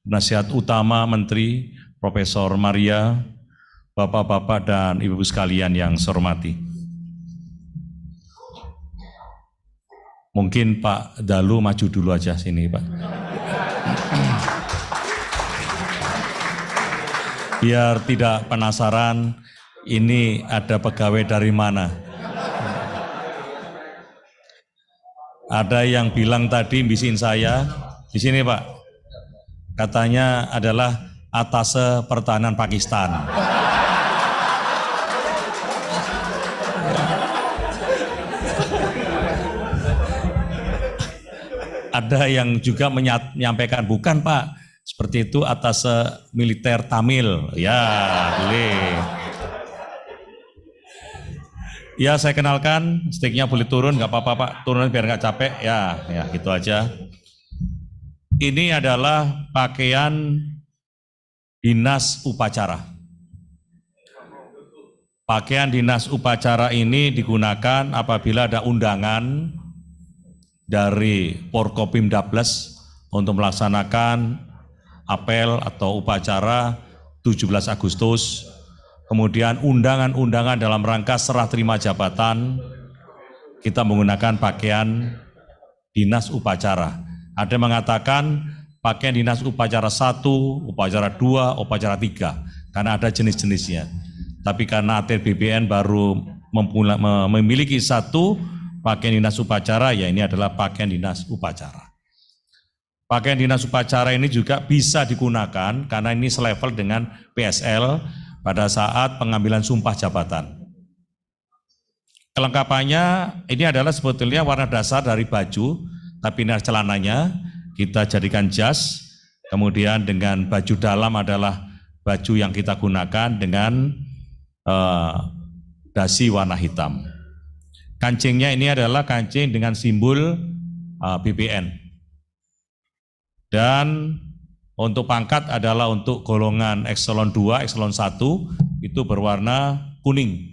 penasihat utama menteri, Profesor Maria, bapak-bapak dan ibu-ibu sekalian yang saya hormati. Mungkin Pak Dalu maju dulu aja sini, Pak. Biar tidak penasaran, ini ada pegawai dari mana. Ada yang bilang tadi bisin saya, di sini Pak, katanya adalah Atase Pertahanan Pakistan. Ada yang juga menyampaikan, bukan Pak, seperti itu Atase Militer Tamil. Ya, boleh. Ya, saya kenalkan, sticknya boleh turun, nggak apa-apa Pak, turun biar nggak capek. Ya, gitu aja. Ini adalah pakaian dinas upacara. Pakaian dinas upacara ini digunakan apabila ada undangan dari Porkopimdabes untuk melaksanakan apel atau upacara 17 Agustus, kemudian undangan-undangan dalam rangka serah terima jabatan, kita menggunakan pakaian dinas upacara. Ada yang mengatakan pakaian dinas upacara 1, upacara 2, upacara 3, karena ada jenis-jenisnya. Tapi karena ATR BPN baru memiliki satu pakaian dinas upacara, ya ini adalah pakaian dinas upacara. Pakaian dinas upacara ini juga bisa digunakan karena ini selevel dengan PSL pada saat pengambilan sumpah jabatan. Kelengkapannya ini adalah sebetulnya warna dasar dari baju, tapi ini celananya kita jadikan jas. Kemudian dengan baju dalam adalah baju yang kita gunakan dengan dasi warna hitam. Kancingnya ini adalah kancing dengan simbol BPN. Dan untuk pangkat adalah untuk golongan ekselon 2, ekselon 1 itu berwarna kuning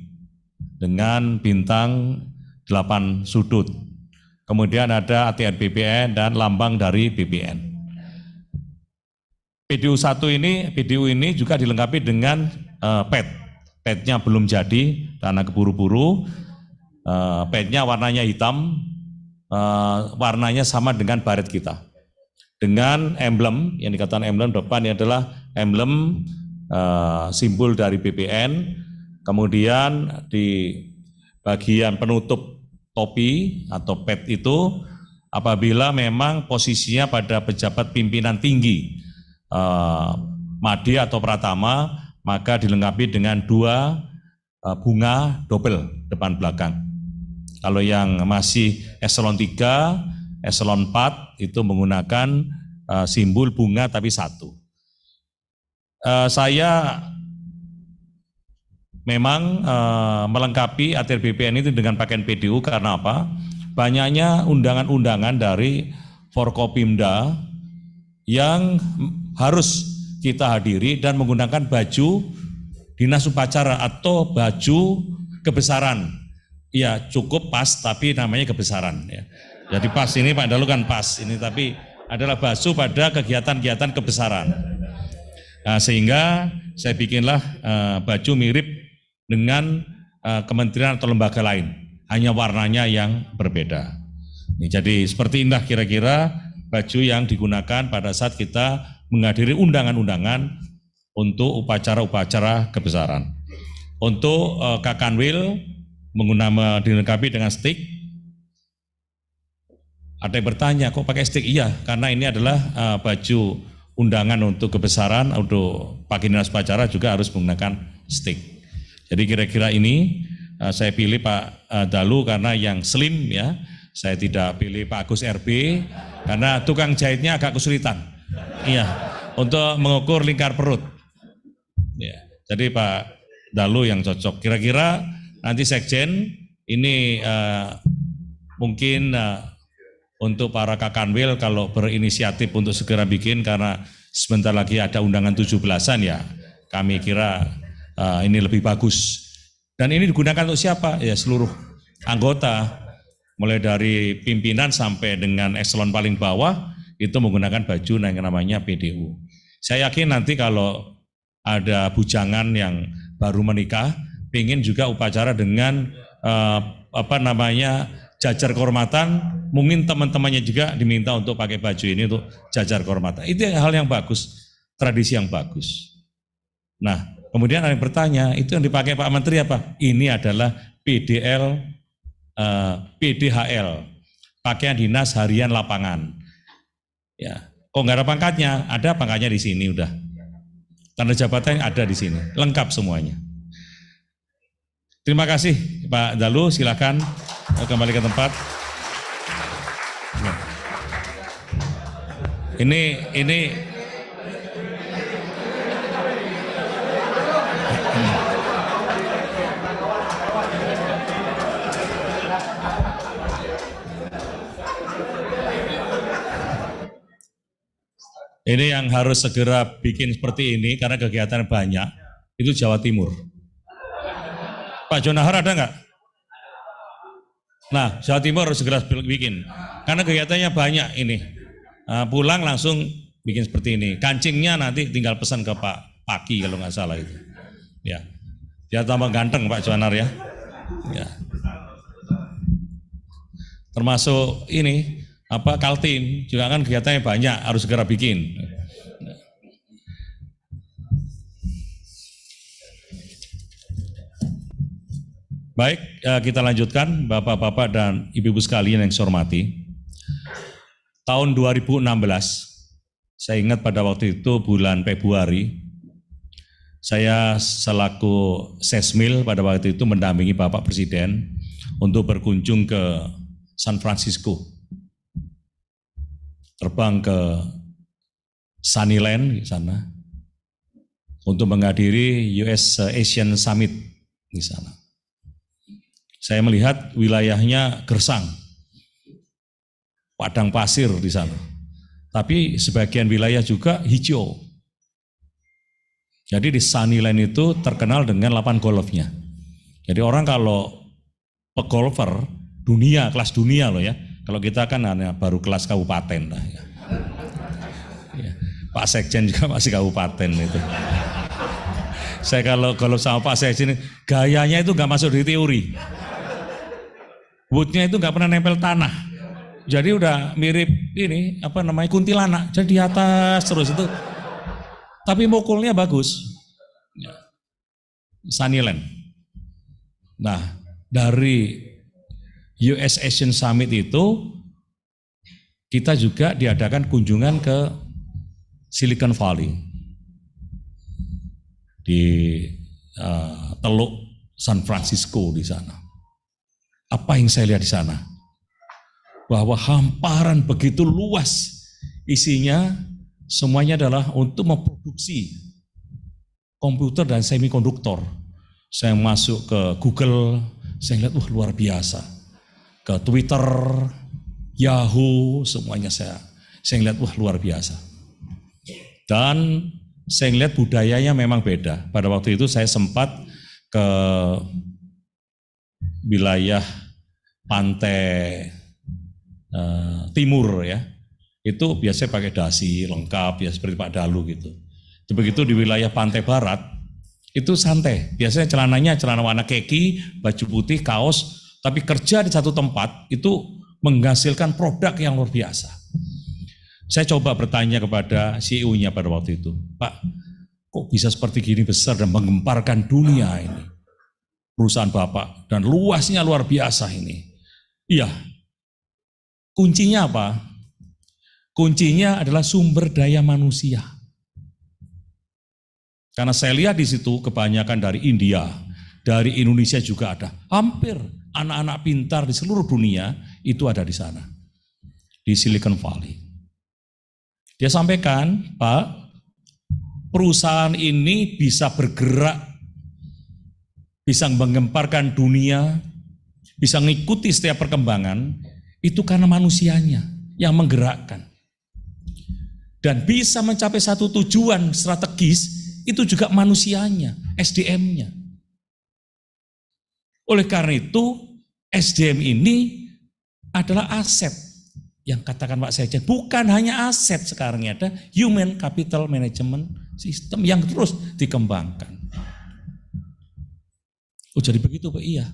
dengan bintang 8 sudut. Kemudian ada ATR BPN dan lambang dari BPN. PDU ini juga dilengkapi dengan pet. Petnya belum jadi karena keburu-buru. Petnya warnanya hitam, warnanya sama dengan baret kita. Dengan emblem, yang dikatakan emblem depan ini adalah emblem simbol dari BPN. Kemudian di bagian penutup topi atau pet itu apabila memang posisinya pada pejabat pimpinan tinggi Madya atau Pratama, maka dilengkapi dengan 2 bunga double depan belakang. Kalau yang masih eselon 3, eselon 4 itu menggunakan simbol bunga tapi 1. Saya memang melengkapi ATR BPN itu dengan pakaian PDU karena apa? Banyaknya undangan-undangan dari Forkopimda yang harus kita hadiri dan menggunakan baju dinas upacara atau baju kebesaran. Ya cukup pas tapi namanya kebesaran. Ya. Jadi pas ini Pak Dalu kan pas ini tapi adalah baju pada kegiatan-kegiatan kebesaran. Nah, sehingga saya bikinlah baju mirip dengan kementerian atau lembaga lain, hanya warnanya yang berbeda. Jadi seperti inilah kira-kira baju yang digunakan pada saat kita menghadiri undangan-undangan untuk upacara-upacara kebesaran. Untuk Kakanwil dilengkapi dengan stick. Ada yang bertanya, kok pakai stick? Iya, karena ini adalah baju undangan untuk kebesaran, untuk pakai dinas upacara juga harus menggunakan stick. Jadi kira-kira ini saya pilih Pak Dalu karena yang slim ya. Saya tidak pilih Pak Agus RB karena tukang jahitnya agak kesulitan. Iya, untuk mengukur lingkar perut. Ya, jadi Pak Dalu yang cocok. Kira-kira nanti Sekjen ini mungkin untuk para Kakanwil kalau berinisiatif untuk segera bikin karena sebentar lagi ada undangan 17-an ya. Kami kira ini lebih bagus. Dan ini digunakan untuk siapa? Ya seluruh anggota, mulai dari pimpinan sampai dengan eselon paling bawah itu menggunakan baju yang namanya PDU. Saya yakin nanti kalau ada bujangan yang baru menikah, ingin juga upacara dengan jajar kehormatan, mungkin teman-temannya juga diminta untuk pakai baju ini untuk jajar kehormatan. Itu hal yang bagus, tradisi yang bagus. Nah, kemudian ada yang bertanya, itu yang dipakai Pak Menteri apa? Ini adalah PDHL, pakaian dinas harian lapangan. Ya, kok nggak ada pangkatnya? Ada pangkatnya di sini udah. Tanda jabatannya ada di sini, lengkap semuanya. Terima kasih Pak Dalu, silakan kembali ke tempat. Ini Ini yang harus segera bikin seperti ini karena kegiatan banyak, itu Jawa Timur. Pak Jonahar ada nggak? Nah, Jawa Timur harus segera bikin, karena kegiatannya banyak ini. Pulang langsung bikin seperti ini. Kancingnya nanti tinggal pesan ke Pak Paki kalau nggak salah itu. Ya, dia tambah ganteng Pak Jonahar ya. Ya. Termasuk ini. Kaltim juga kan kegiatannya banyak, harus segera bikin. Baik, kita lanjutkan Bapak-bapak dan Ibu-ibu sekalian yang saya hormati. Tahun 2016, saya ingat pada waktu itu bulan Februari, saya selaku Sesmil pada waktu itu mendampingi Bapak Presiden untuk berkunjung ke San Francisco, terbang ke Sunnyland di sana untuk menghadiri US Asian Summit di sana. Saya melihat wilayahnya gersang, padang pasir di sana. Tapi sebagian wilayah juga hijau. Jadi di Sunnyland itu terkenal dengan lapangan golfnya. Jadi orang kalau pegolfer dunia, kelas dunia loh ya. Kalau kita kan hanya baru kelas kabupaten lah ya. Ya. Pak Sekjen juga masih kabupaten itu. Saya kalau golf sama Pak Sekjen, gayanya itu nggak masuk di teori. Woodnya itu nggak pernah nempel tanah. Jadi udah mirip ini kuntilanak, jadi di atas terus itu. Tapi mukulnya bagus. Sunnyland. Nah, dari US Asian Summit itu kita juga diadakan kunjungan ke Silicon Valley di Teluk San Francisco di sana. Apa yang saya lihat di sana? Bahwa hamparan begitu luas, isinya semuanya adalah untuk memproduksi komputer dan semikonduktor. Saya masuk ke Google, saya lihat luar biasa. Ke Twitter, Yahoo, semuanya saya lihat luar biasa. Dan saya lihat budayanya memang beda. Pada waktu itu saya sempat ke wilayah pantai timur ya, itu biasanya pakai dasi lengkap ya seperti Pak Dalu gitu. Begitu di wilayah pantai barat itu santai, biasanya celananya celana warna kaki, baju putih, kaos, tapi kerja di satu tempat itu menghasilkan produk yang luar biasa. Saya coba bertanya kepada CEO-nya pada waktu itu, Pak, kok bisa seperti gini besar dan menggemparkan dunia ini perusahaan Bapak dan luasnya luar biasa ini. Iya. Kuncinya apa? Kuncinya adalah sumber daya manusia. Karena saya lihat di situ kebanyakan dari India, dari Indonesia juga ada. Hampir anak-anak pintar di seluruh dunia itu ada di sana. Di Silicon Valley. Dia sampaikan, Pak, perusahaan ini bisa bergerak, bisa menggemparkan dunia, bisa mengikuti setiap perkembangan, itu karena manusianya yang menggerakkan. Dan bisa mencapai satu tujuan strategis, itu juga manusianya, SDM-nya. Oleh karena itu, SDM ini adalah aset yang katakan Pak Sekjen. Bukan hanya aset sekarang ada human capital management system yang terus dikembangkan. Oh jadi begitu Pak? Iya.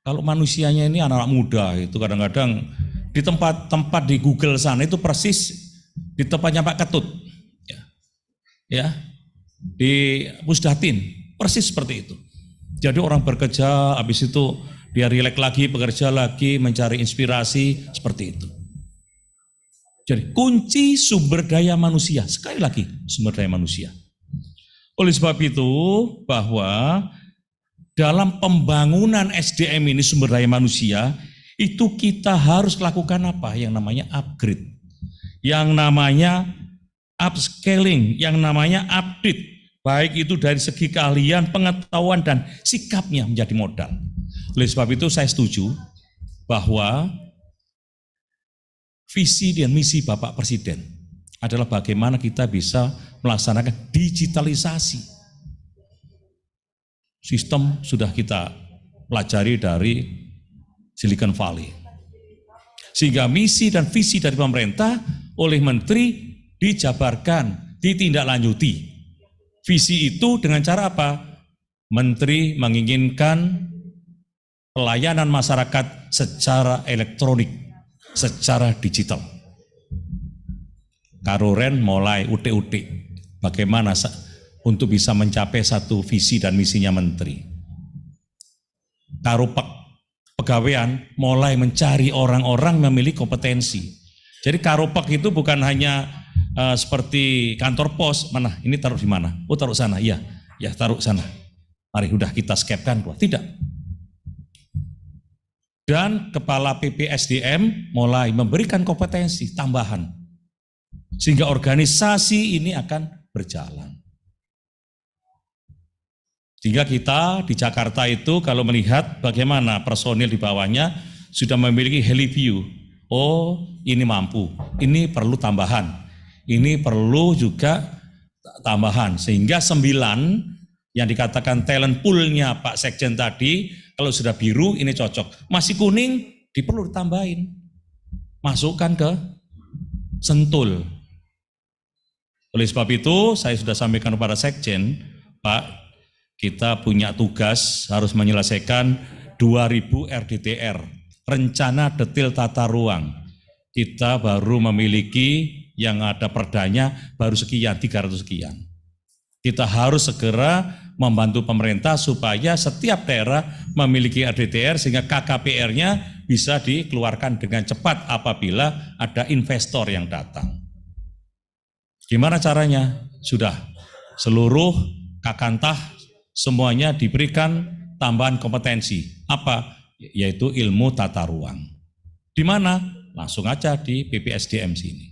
Kalau manusianya ini anak-anak muda itu kadang-kadang di tempat-tempat di Google sana itu persis di tempatnya Pak Ketut, ya, di Pusdatin, persis seperti itu. Jadi orang bekerja, habis itu dia rileks lagi, bekerja lagi, mencari inspirasi seperti itu. Jadi kunci sumber daya manusia, sekali lagi sumber daya manusia. Oleh sebab itu bahwa dalam pembangunan SDM ini sumber daya manusia, itu kita harus lakukan apa? Yang namanya upgrade, yang namanya upscaling, yang namanya update, baik itu dari segi keahlian, pengetahuan, dan sikapnya menjadi modal. Oleh sebab itu saya setuju bahwa visi dan misi Bapak Presiden adalah bagaimana kita bisa melaksanakan digitalisasi. Sistem sudah kita pelajari dari Silicon Valley. Sehingga misi dan visi dari pemerintah oleh menteri dijabarkan, ditindaklanjuti. Visi itu dengan cara apa? Menteri menginginkan pelayanan masyarakat secara elektronik, secara digital. Karuren mulai utik-utik bagaimana untuk bisa mencapai satu visi dan misinya menteri. Karupek pegawaian mulai mencari orang-orang yang memiliki kompetensi. Jadi Karupek itu bukan hanya seperti kantor pos, mana ini taruh di mana? Oh taruh sana, iya, ya taruh sana. Mari udah kita skepkan, tidak. Dan Kepala PPSDM mulai memberikan kompetensi tambahan. Sehingga organisasi ini akan berjalan. Sehingga kita di Jakarta itu kalau melihat bagaimana personil di bawahnya sudah memiliki HeliView. Oh, ini mampu, ini perlu tambahan, ini perlu juga tambahan. Sehingga 9 yang dikatakan talent pool-nya Pak Sekjen tadi, kalau sudah biru ini cocok, masih kuning diperlu ditambahin, masukkan ke Sentul. Oleh sebab itu saya sudah sampaikan kepada Sekjen, Pak, kita punya tugas harus menyelesaikan 2000 RDTR, rencana detail tata ruang. Kita baru memiliki yang ada perdanya baru sekian, 300 sekian. Kita harus segera membantu pemerintah supaya setiap daerah memiliki RDTR sehingga KKPR-nya bisa dikeluarkan dengan cepat apabila ada investor yang datang. Gimana caranya? Sudah, seluruh Kakantah semuanya diberikan tambahan kompetensi. Apa? Yaitu ilmu tata ruang. Di mana? Langsung aja di PPSDM sini.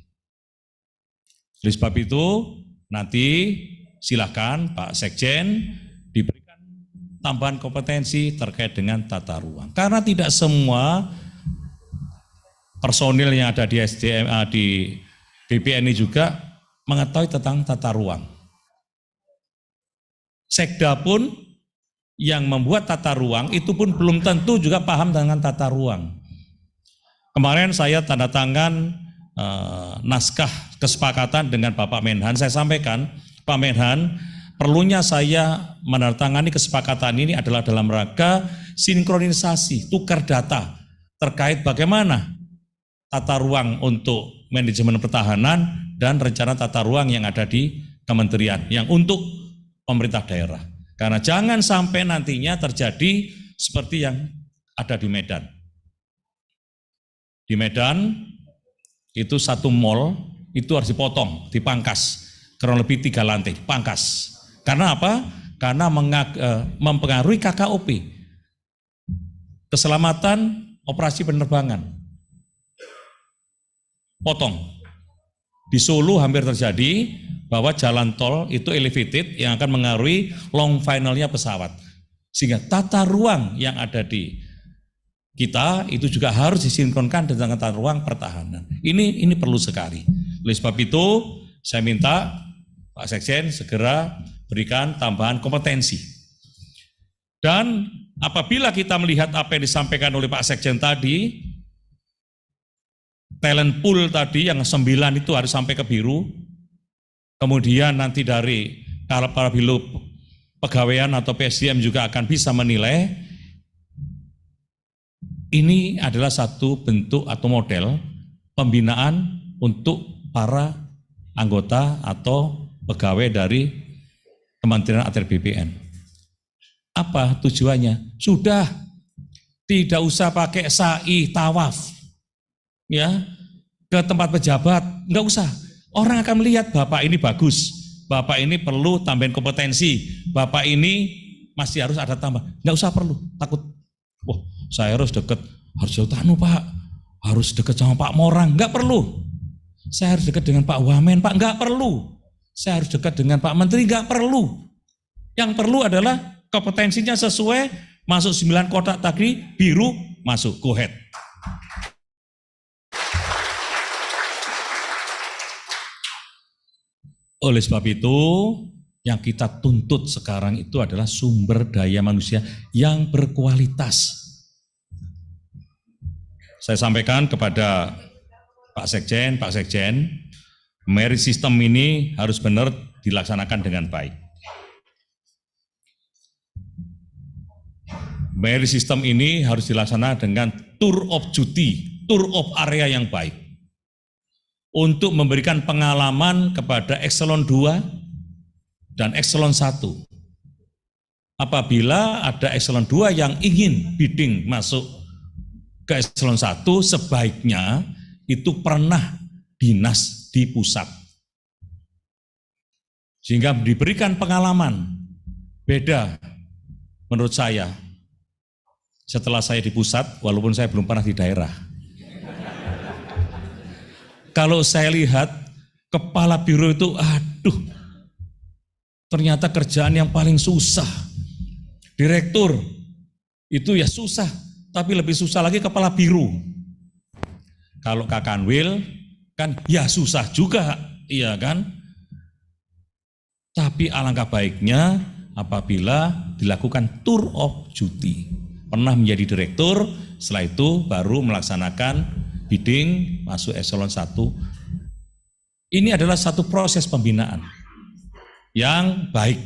Oleh sebab itu, nanti silakan Pak Sekjen diberikan tambahan kompetensi terkait dengan tata ruang. Karena tidak semua personil yang ada di SDM di BPN ini juga mengetahui tentang tata ruang. Sekda pun yang membuat tata ruang itu pun belum tentu juga paham dengan tata ruang. Kemarin saya tanda tangan naskah kesepakatan dengan Bapak Menhan, saya sampaikan, Pak Menhan, perlunya saya menandatangani kesepakatan ini adalah dalam rangka sinkronisasi, tukar data terkait bagaimana tata ruang untuk manajemen pertahanan dan rencana tata ruang yang ada di kementerian, yang untuk pemerintah daerah. Karena jangan sampai nantinya terjadi seperti yang ada di Medan. Di Medan, itu satu mall itu harus dipotong, dipangkas, kurang lebih 3 lantai, dipangkas. Karena apa? Karena mempengaruhi KKOP, keselamatan operasi penerbangan. Potong. Di Solo hampir terjadi bahwa jalan tol itu elevated yang akan mengaruhi long finalnya pesawat. Sehingga tata ruang yang ada di kita itu juga harus disinkronkan dengan tata ruang pertahanan. Ini perlu sekali. Oleh sebab itu, saya minta Pak Sekjen segera berikan tambahan kompetensi. Dan apabila kita melihat apa yang disampaikan oleh Pak Sekjen tadi, talent pool tadi yang 9 itu harus sampai ke biru, kemudian nanti dari para bilu pegawaian atau PSDM juga akan bisa menilai. Ini adalah satu bentuk atau model pembinaan untuk para anggota atau pegawai dari Kementerian ATR BPN. Apa tujuannya? Sudah, tidak usah pakai sa'i tawaf, ya, ke tempat pejabat, enggak usah. Orang akan melihat Bapak ini bagus, Bapak ini perlu tambahin kompetensi, Bapak ini masih harus ada tambah. Enggak usah perlu, takut. Wah, saya harus dekat, harus Pak, harus dekat sama Pak Morang, enggak perlu. Saya harus dekat dengan Pak Wamen, Pak, enggak perlu. Saya harus dekat dengan Pak Menteri, enggak perlu. Yang perlu adalah kompetensinya sesuai, masuk 9 kotak tadi, biru, masuk, go ahead. Oleh sebab itu, yang kita tuntut sekarang itu adalah sumber daya manusia yang berkualitas. Saya sampaikan kepada Pak Sekjen, merit system ini harus benar dilaksanakan dengan baik. Merit system ini harus dilaksanakan dengan tour of duty, tour of area yang baik. Untuk memberikan pengalaman kepada Eselon 2 dan Eselon 1. Apabila ada Eselon 2 yang ingin bidding masuk ke Eselon 1, sebaiknya itu pernah dinas di pusat. Sehingga diberikan pengalaman. Beda menurut saya. setelah saya di pusat, walaupun saya belum pernah di daerah. Kalau saya lihat kepala biro itu, aduh, ternyata kerjaan yang paling susah. Direktur itu ya susah, tapi lebih susah lagi kepala biro. Kalau Kakanwil kan ya susah juga, iya kan? Tapi alangkah baiknya apabila dilakukan tour of duty. Pernah menjadi direktur, setelah itu baru melaksanakan bidding, masuk eselon 1. Ini adalah satu proses pembinaan yang baik.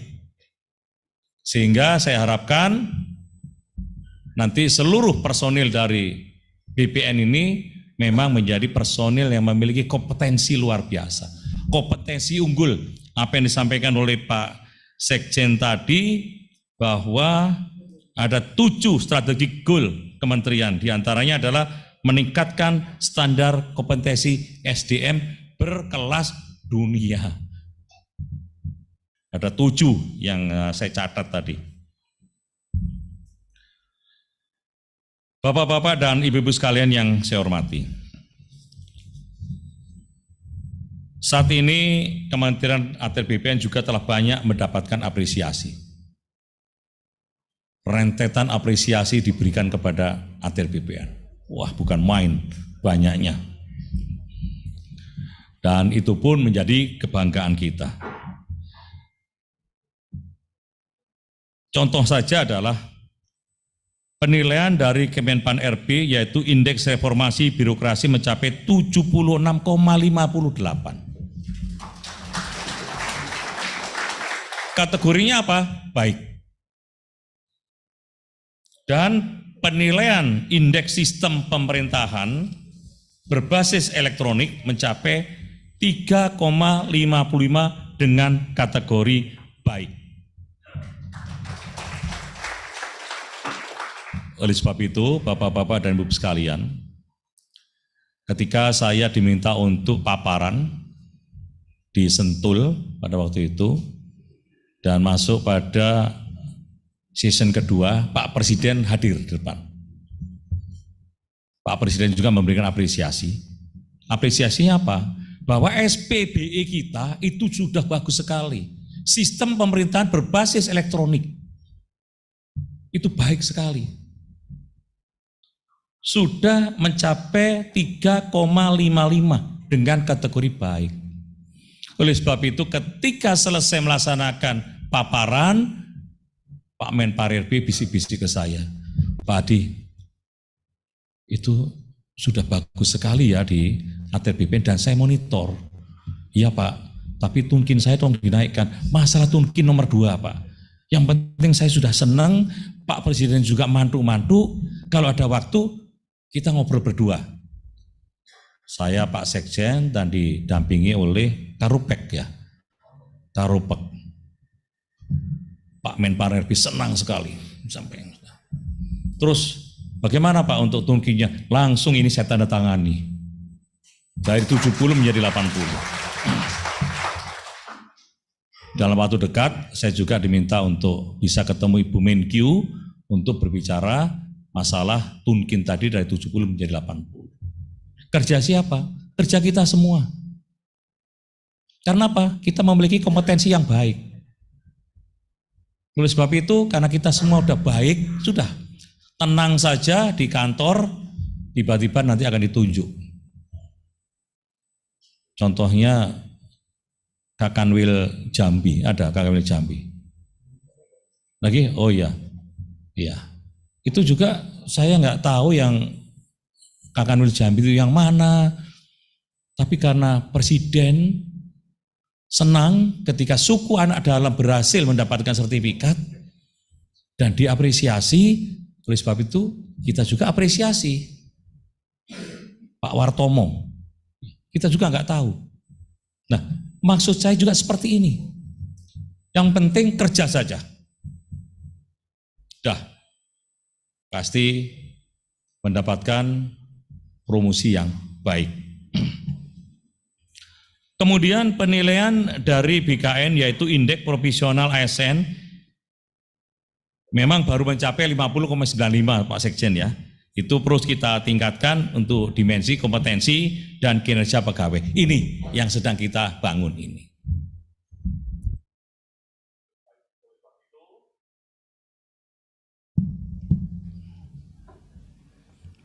Sehingga saya harapkan nanti seluruh personil dari BPN ini memang menjadi personil yang memiliki kompetensi luar biasa. Kompetensi unggul. Apa yang disampaikan oleh Pak Sekjen tadi, bahwa ada 7 strategic goal kementerian, diantaranya adalah meningkatkan standar kompetensi SDM berkelas dunia. Ada 7 yang saya catat tadi. Bapak-bapak dan ibu-ibu sekalian yang saya hormati, saat ini Kementerian ATR BPN juga telah banyak mendapatkan apresiasi. Rentetan apresiasi diberikan kepada ATR BPN. Wah, bukan main banyaknya. Dan itu pun menjadi kebanggaan kita. Contoh saja adalah penilaian dari Kemenpan RB, yaitu indeks reformasi birokrasi mencapai 76,58. Kategorinya apa? Baik. Dan penilaian indeks sistem pemerintahan berbasis elektronik mencapai 3,55 dengan kategori baik. Oleh sebab itu, Bapak-bapak dan Ibu sekalian, ketika saya diminta untuk paparan di Sentul pada waktu itu, dan masuk pada season kedua, Pak Presiden hadir di depan. Pak Presiden juga memberikan apresiasi. Apresiasinya apa? Bahwa SPBE kita itu sudah bagus sekali. Sistem pemerintahan berbasis elektronik. Itu baik sekali. Sudah mencapai 3,55 dengan kategori baik. Oleh sebab itu ketika selesai melaksanakan paparan, Pak Menpar RB bisik-bisik ke saya, Pak Adi, itu sudah bagus sekali ya di ATR BPN dan saya monitor. Iya Pak, tapi tunkin saya tolong dinaikkan. Masalah tunkin nomor 2 Pak. Yang penting saya sudah senang, Pak Presiden juga mantu-mantu, kalau ada waktu kita ngobrol berdua. Saya Pak Sekjen dan didampingi oleh Karupek ya, Karupek. Pak Menpar RB senang sekali sampai. Terus bagaimana Pak untuk tunkinya? Langsung ini saya tanda tangani. Dari 70 menjadi 80. Dalam waktu dekat saya juga diminta untuk bisa ketemu Ibu Menkyu untuk berbicara masalah tunkin tadi dari 70 menjadi 80. Kerja siapa? Kerja kita semua. Karena apa? Kita memiliki kompetensi yang baik. Oleh sebab itu, karena kita semua udah baik, sudah tenang saja di kantor, tiba-tiba nanti akan ditunjuk. Contohnya Kakanwil Jambi, ada Kakanwil Jambi. Lagi, oh iya, iya. Itu juga saya nggak tahu yang Kakanwil Jambi itu yang mana, tapi karena Presiden senang ketika suku anak dalam berhasil mendapatkan sertifikat dan diapresiasi. Oleh sebab itu kita juga apresiasi Pak Wartomo. Kita juga nggak tahu. Nah, maksud saya juga seperti ini. Yang penting kerja saja. Dah pasti mendapatkan promosi yang baik. Kemudian penilaian dari BKN yaitu indeks profesional ASN memang baru mencapai 50,95 Pak Sekjen ya. Itu terus kita tingkatkan untuk dimensi kompetensi dan kinerja pegawai. Ini yang sedang kita bangun ini.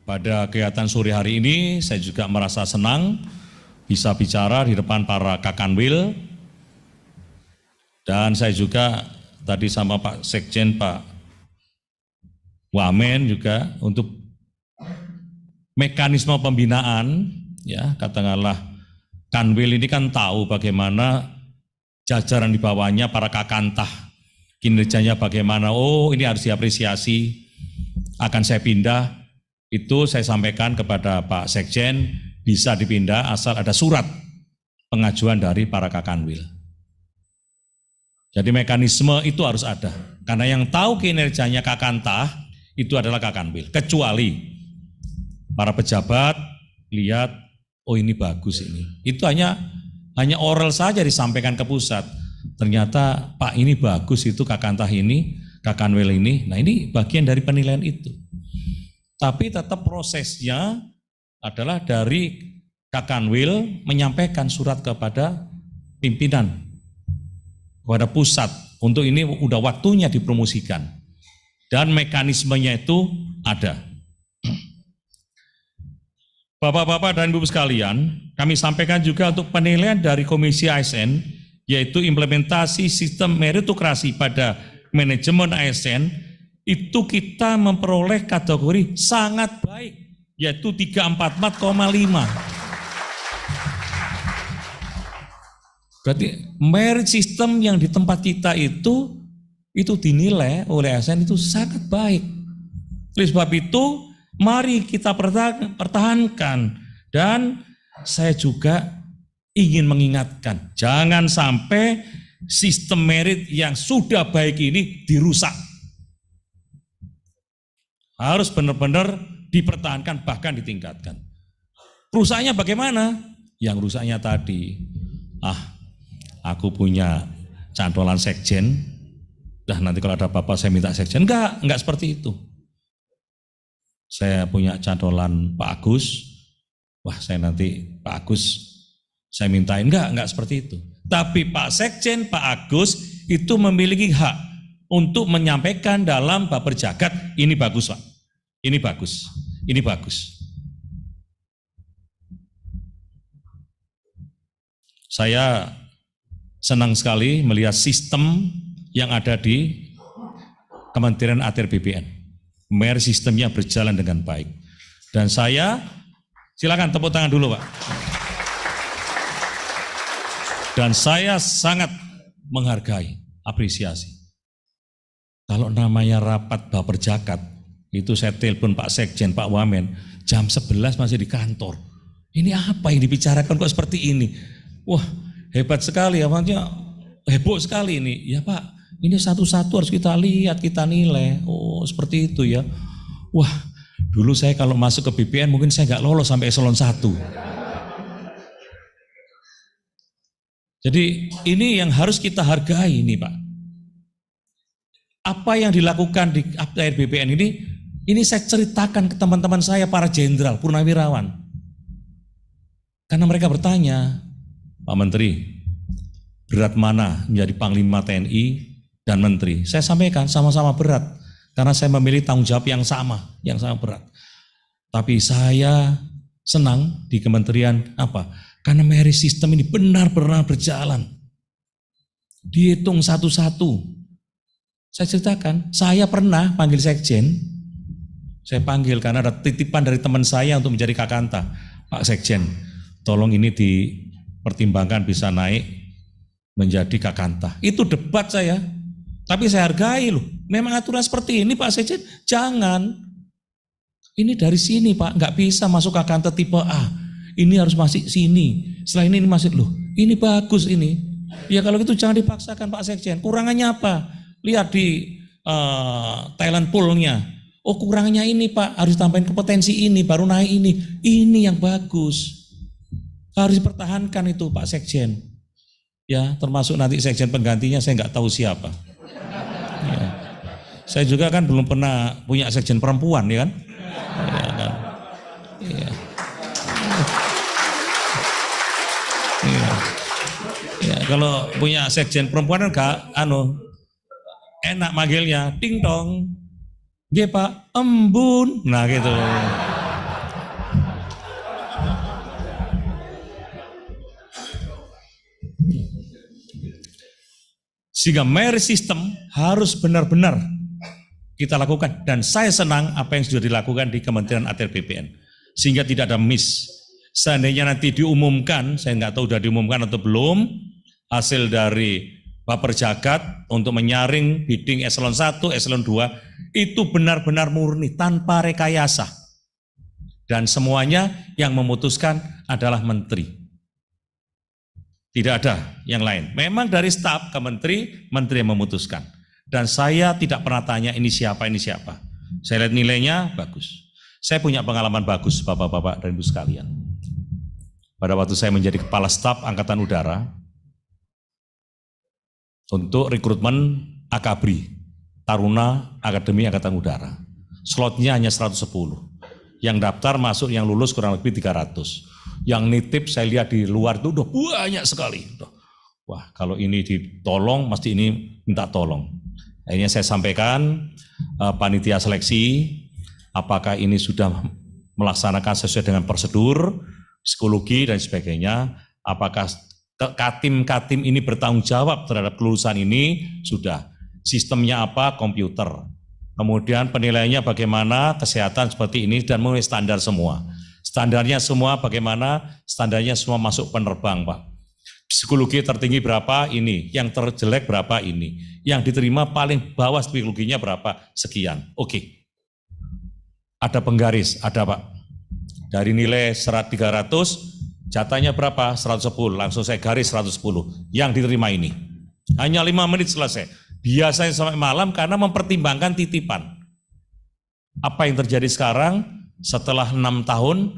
Pada kegiatan sore hari ini saya juga merasa senang bisa bicara di depan para Kakanwil, dan saya juga tadi sama Pak Sekjen, Pak Wamen juga untuk mekanisme pembinaan, ya katakanlah Kanwil ini kan tahu bagaimana jajaran di bawahnya para kakantah kinerjanya bagaimana. Oh, ini harus diapresiasi. Akan saya pindah, itu saya sampaikan kepada Pak Sekjen, bisa dipindah asal ada surat pengajuan dari para Kakanwil. Jadi mekanisme itu harus ada, karena yang tahu kinerjanya kakantah itu adalah Kakanwil, kecuali para pejabat lihat, oh ini bagus ini. Itu hanya oral saja disampaikan ke pusat. Ternyata Pak ini bagus itu kakantah ini, Kakanwil ini. Nah ini bagian dari penilaian itu. Tapi tetap prosesnya adalah dari Kakanwil menyampaikan surat kepada pimpinan, kepada pusat. Untuk ini udah waktunya dipromosikan. Dan mekanismenya itu ada. Bapak-bapak dan ibu sekalian, kami sampaikan juga untuk penilaian dari Komisi ASN, yaitu implementasi sistem meritokrasi pada manajemen ASN, itu kita memperoleh kategori sangat baik, yaitu 344,5. Berarti merit system yang di tempat kita itu dinilai oleh ASN itu sangat baik. Oleh sebab itu, mari kita pertahankan, dan saya juga ingin mengingatkan, jangan sampai sistem merit yang sudah baik ini dirusak. Harus benar-benar dipertahankan, bahkan ditingkatkan. Rusaknya bagaimana? Yang rusaknya tadi, aku punya cantolan sekjen, nanti kalau ada apa-apa saya minta sekjen. Enggak seperti itu. Saya punya cantolan Pak Agus, saya nanti Pak Agus saya mintain. Enggak seperti itu. Tapi Pak Sekjen, Pak Agus itu memiliki hak untuk menyampaikan dalam bab berjagat, ini bagus Pak, ini bagus, ini bagus. Saya senang sekali melihat sistem yang ada di Kementerian ATR BPN. Merit sistemnya berjalan dengan baik. Dan saya, silakan tepuk tangan dulu Pak. Dan saya sangat menghargai, apresiasi. Kalau namanya rapat baper jakat, itu saya telepon Pak Sekjen, Pak Wamen, jam 11 masih di kantor. Ini apa yang dibicarakan kok seperti ini? Wah, hebat sekali ya, maksudnya heboh sekali ini. Ya Pak, ini satu-satu harus kita lihat, kita nilai. Oh seperti itu ya. Wah, dulu saya kalau masuk ke BPN mungkin saya nggak lolos sampai eselon 1. Jadi ini yang harus kita hargai ini Pak. Apa yang dilakukan di ATR BPN ini saya ceritakan ke teman-teman saya para jenderal, purnawirawan. Karena mereka bertanya, Pak Menteri, berat mana menjadi Panglima TNI dan Menteri? Saya sampaikan sama-sama berat, karena saya memilih tanggung jawab yang sama berat. Tapi saya senang di kementerian apa? Karena merit system ini benar-benar berjalan. Dihitung satu-satu. Saya ceritakan, saya pernah panggil sekjen. Saya panggil karena ada titipan dari teman saya untuk menjadi kakanta. Pak Sekjen, tolong ini dipertimbangkan bisa naik menjadi kakanta. Itu debat saya. Tapi saya hargai loh. Memang aturan seperti ini Pak Sekjen, jangan. Ini dari sini Pak, nggak bisa masuk kakanta tipe A. Ini harus masuk sini. Setelah ini masuk loh. Ini bagus ini. Ya kalau gitu jangan dipaksakan Pak Sekjen. Kurangannya apa? Lihat di talent pool-nya. Oh kurangnya ini Pak, harus tambahin kompetensi ini, baru naik ini. Ini yang bagus. Harus dipertahankan itu Pak Sekjen. Ya termasuk nanti Sekjen penggantinya saya nggak tahu siapa. Ya. Saya juga kan belum pernah punya sekjen perempuan, ya kan? Ya kan? Iya. Iya. Ya, kalau punya sekjen perempuan kan enak manggilnya, ting tong. Nggih Pak, embun. Nah gitu. Sehingga merit system harus benar-benar kita lakukan, dan saya senang apa yang sudah dilakukan di Kementerian ATR BPN sehingga tidak ada miss. Seandainya nanti diumumkan, saya nggak tahu sudah diumumkan atau belum, hasil dari Baperjagat untuk menyaring bidding eselon 1, eselon 2 itu benar-benar murni tanpa rekayasa, dan semuanya yang memutuskan adalah menteri. Tidak ada yang lain. Memang dari staf ke menteri yang memutuskan. Dan saya tidak pernah tanya ini siapa, ini siapa. Saya lihat nilainya bagus. Saya punya pengalaman bagus, Bapak-bapak dan Ibu sekalian. Pada waktu saya menjadi kepala staf Angkatan Udara, untuk rekrutmen Akabri, Taruna Akademi Angkatan Udara. Slotnya hanya 110. Yang daftar masuk, yang lulus kurang lebih 300. Yang nitip saya lihat di luar itu udah banyak sekali. Wah, kalau ini ditolong, mesti ini minta tolong. Akhirnya saya sampaikan panitia seleksi, apakah ini sudah melaksanakan sesuai dengan prosedur, psikologi dan sebagainya, apakah Katim-Katim ini bertanggung jawab terhadap kelulusan ini, sudah. Sistemnya apa? Komputer. Kemudian penilaiannya bagaimana, kesehatan seperti ini, dan memenuhi standar semua. Standarnya semua bagaimana? Standarnya semua masuk penerbang, Pak. Psikologi tertinggi berapa? Ini. Yang terjelek berapa? Ini. Yang diterima paling bawah psikologinya berapa? Sekian. Oke. Ada penggaris, ada Pak. Dari nilai 300, jatahnya berapa? 110. Langsung saya garis 110. Yang diterima ini. Hanya 5 menit selesai. Biasanya sampai malam karena mempertimbangkan titipan. Apa yang terjadi sekarang? Setelah 6 tahun,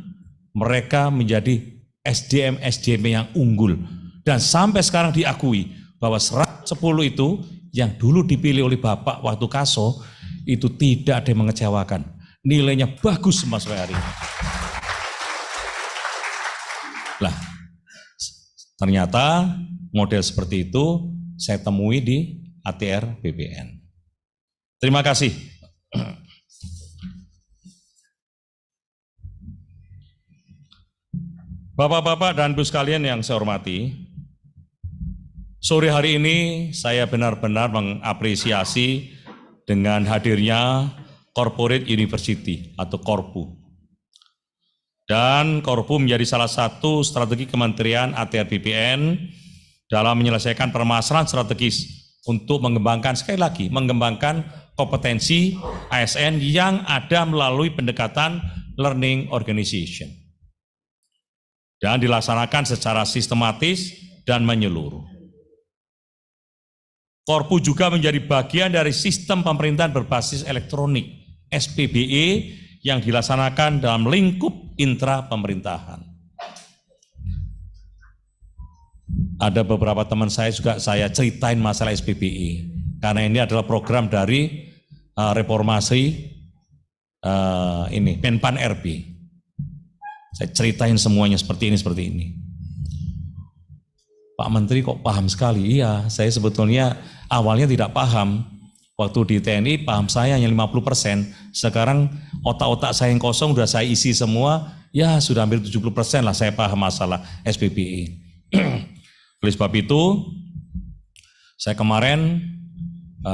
mereka menjadi SDM yang unggul. Dan sampai sekarang diakui bahwa 110 itu yang dulu dipilih oleh Bapak waktu Kaso, itu tidak ada yang mengecewakan. Nilainya bagus Mas hari ini. Lah, ternyata model seperti itu saya temui di ATR BPN. Terima kasih. Bapak-bapak dan Ibu sekalian yang saya hormati, sore hari ini saya benar-benar mengapresiasi dengan hadirnya Corporate University atau Korpu. Dan Korpu menjadi salah satu strategi Kementerian ATR BPN dalam menyelesaikan permasalahan strategis untuk mengembangkan, sekali lagi, mengembangkan kompetensi ASN yang ada melalui pendekatan learning organization. Dan dilaksanakan secara sistematis dan menyeluruh. Korpu juga menjadi bagian dari sistem pemerintahan berbasis elektronik, SPBE, yang dilaksanakan dalam lingkup intra pemerintahan. Ada beberapa teman saya juga saya ceritain masalah SPBE, karena ini adalah program dari reformasi Menpan RB. Saya ceritain semuanya seperti ini. Pak Menteri kok paham sekali? Iya, saya sebetulnya awalnya tidak paham. Waktu di TNI paham saya hanya 50%. Sekarang otak-otak saya yang kosong sudah saya isi semua, ya sudah hampir 70% lah saya paham masalah SPBE. Oleh sebab itu, saya kemarin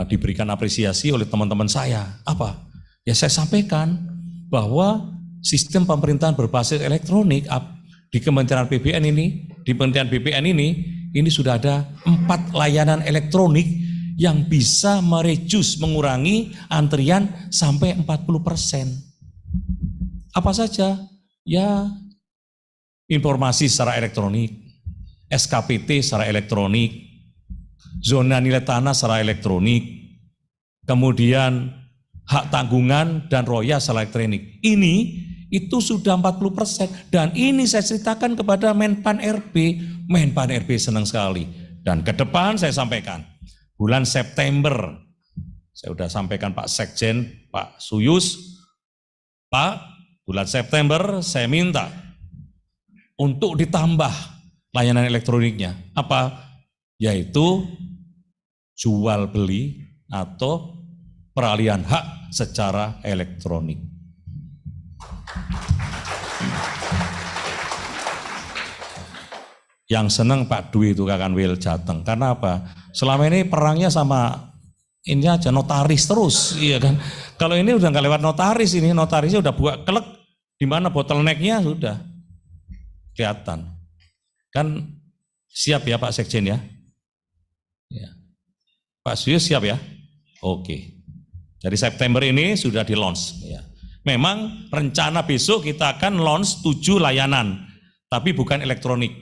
diberikan apresiasi oleh teman-teman saya. Apa? Ya saya sampaikan bahwa sistem pemerintahan berbasis elektronik di Kementerian BPN ini sudah ada 4 layanan elektronik yang bisa mengurangi antrian sampai 40%. Apa saja? Ya, informasi secara elektronik, SKPT secara elektronik, zona nilai tanah secara elektronik, kemudian hak tanggungan dan royal secara elektronik. Itu sudah 40%, dan ini saya ceritakan kepada Menpan RB. Menpan RB senang sekali. Dan ke depan saya sampaikan, bulan September Saya sudah sampaikan Pak Sekjen, Pak Suyus, Pak, bulan September saya minta untuk ditambah layanan elektroniknya. Apa? Yaitu jual beli atau peralihan hak secara elektronik. Yang senang Pak Dwi itu Kakan Wil Jateng. Karena apa? Selama ini perangnya sama ini aja notaris terus, iya kan? Kalau ini udah nggak lewat notaris, ini notarisnya udah buat kelek, di mana bottlenecknya sudah kelihatan. Kan siap ya Pak Sekjen ya? Ya. Pak Suyus siap ya? Oke. Dari September ini sudah di launch. Ya. Memang rencana besok kita akan launch 7 layanan, tapi bukan elektronik.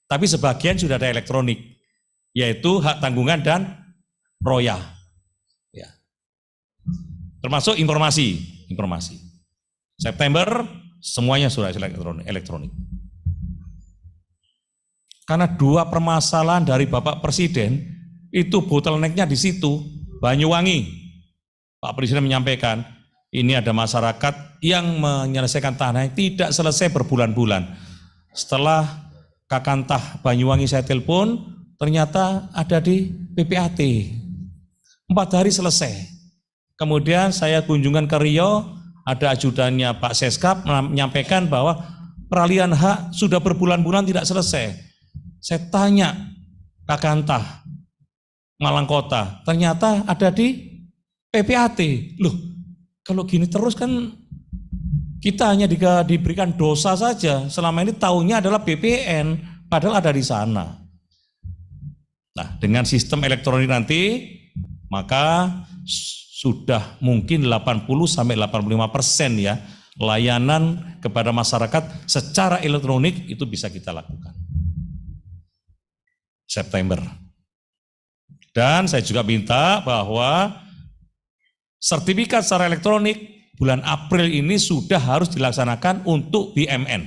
Tapi sebagian sudah ada elektronik, yaitu hak tanggungan dan royah. Termasuk informasi. September semuanya sudah elektronik. Karena 2 permasalahan dari Bapak Presiden itu bottlenecknya di situ. Banyuwangi, Pak Presiden menyampaikan ini ada masyarakat yang menyelesaikan tanah yang tidak selesai berbulan-bulan. Setelah Kakantah Banyuwangi saya telepon, ternyata ada di PPAT. 4 hari selesai. Kemudian saya kunjungan ke Riau, ada ajudannya Pak Seskap menyampaikan bahwa peralihan hak sudah berbulan-bulan tidak selesai. Saya tanya Kakantah Malang Kota, ternyata ada di PPAT. Loh, kalau gini terus kan kita hanya diberikan dosa saja. Selama ini taunya adalah BPN, padahal ada di sana. Nah, dengan sistem elektronik nanti, maka sudah mungkin 80-85% ya layanan kepada masyarakat secara elektronik itu bisa kita lakukan. September. Dan saya juga minta bahwa sertifikat secara elektronik bulan April ini sudah harus dilaksanakan untuk BMN.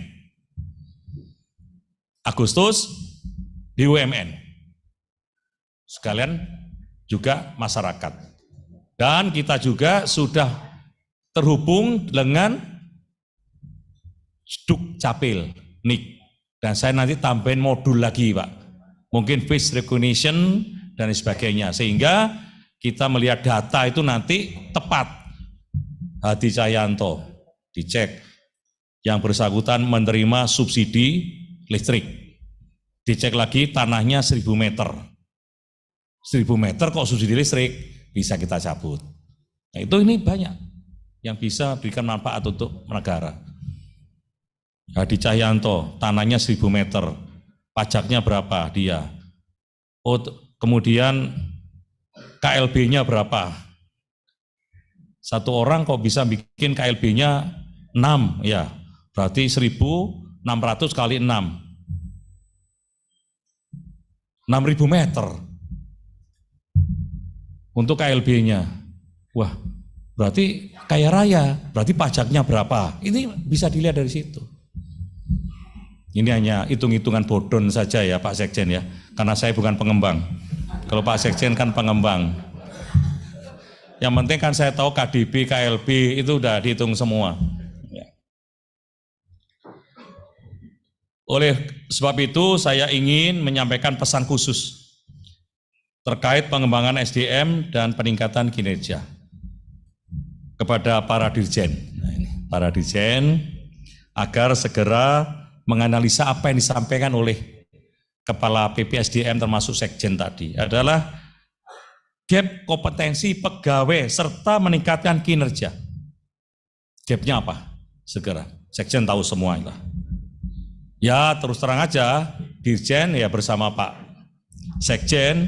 Agustus BUMN. Sekalian juga masyarakat. Dan kita juga sudah terhubung dengan Dukcapil, NIK. Dan saya nanti tambahin modul lagi Pak. Mungkin face recognition dan sebagainya. Sehingga kita melihat data itu nanti tepat. Hadi Cahyanto dicek. Yang bersangkutan menerima subsidi listrik. Dicek lagi tanahnya 1000 meter. 1000 meter kok subsidi listrik? Bisa kita cabut. Nah itu ini banyak yang bisa berikan manfaat untuk negara. Hadi Cahyanto, tanahnya 1000 meter, pajaknya berapa dia? Oh, kemudian KLB-nya berapa? Satu orang kok bisa bikin KLB-nya 6, ya berarti 1.600 kali 6. 6.000 meter. Untuk KLB-nya, wah berarti kaya raya, berarti pajaknya berapa? Ini bisa dilihat dari situ. Ini hanya hitung-hitungan bodon saja ya Pak Sekjen ya, karena saya bukan pengembang. Kalau Pak Sekjen kan pengembang. Yang penting kan saya tahu KDB, KLB itu udah dihitung semua. Ya. Oleh sebab itu saya ingin menyampaikan pesan khusus terkait pengembangan SDM dan peningkatan kinerja kepada para dirjen. Para dirjen agar segera menganalisa apa yang disampaikan oleh Kepala PPSDM termasuk Sekjen tadi adalah gap kompetensi pegawai serta meningkatkan kinerja. Gapnya apa? Segera. Sekjen tahu semua itu. Ya terus terang aja, dirjen ya bersama Pak Sekjen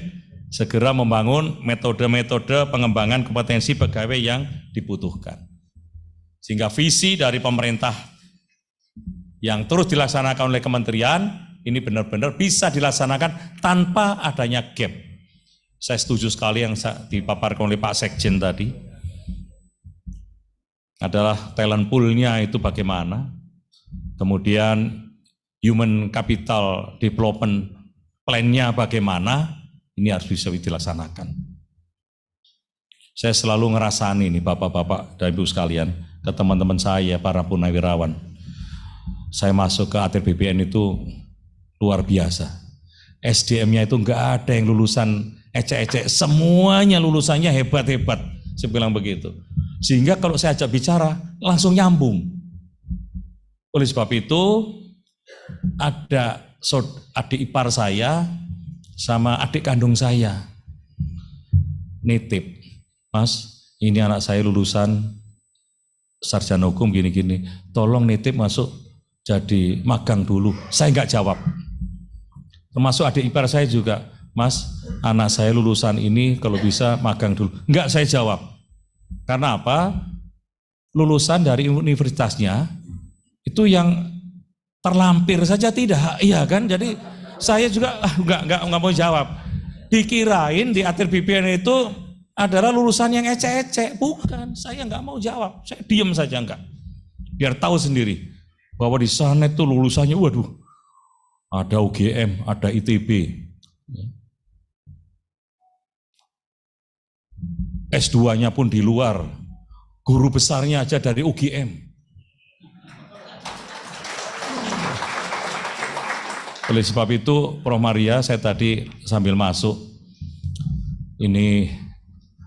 segera membangun metode-metode pengembangan kompetensi pegawai yang dibutuhkan. Sehingga visi dari pemerintah yang terus dilaksanakan oleh kementerian, ini benar-benar bisa dilaksanakan tanpa adanya gap. Saya setuju sekali yang dipaparkan oleh Pak Sekjen tadi. Adalah talent pool-nya itu bagaimana, kemudian human capital development plan-nya bagaimana, ini harus bisa dilaksanakan. Saya selalu ngerasani nih bapak-bapak dan ibu sekalian, ke teman-teman saya, para purnawirawan. Saya masuk ke ATR BPN itu luar biasa. SDM-nya itu nggak ada yang lulusan ecek-ecek, semuanya lulusannya hebat-hebat. Saya bilang begitu. Sehingga kalau saya ajak bicara, langsung nyambung. Oleh sebab itu, ada adik ipar saya sama adik kandung saya nitip, Mas, ini anak saya lulusan sarjana hukum gini-gini, tolong nitip masuk jadi magang dulu. Saya nggak jawab. Termasuk adik ipar saya juga, Mas, anak saya lulusan ini kalau bisa magang dulu. Nggak saya jawab. Karena apa? Lulusan dari universitasnya itu yang terlampir saja tidak, iya kan? Jadi saya juga nggak mau jawab. Dikirain di ATR BPN itu adalah lulusan yang ecek-ecek, bukan. Saya nggak mau jawab, saya diam saja enggak. Biar tahu sendiri bahwa di sana itu lulusannya, waduh, ada UGM, ada ITB, S2-nya pun di luar, guru besarnya aja dari UGM. Oleh sebab itu, Prof. Maria, saya tadi sambil masuk, ini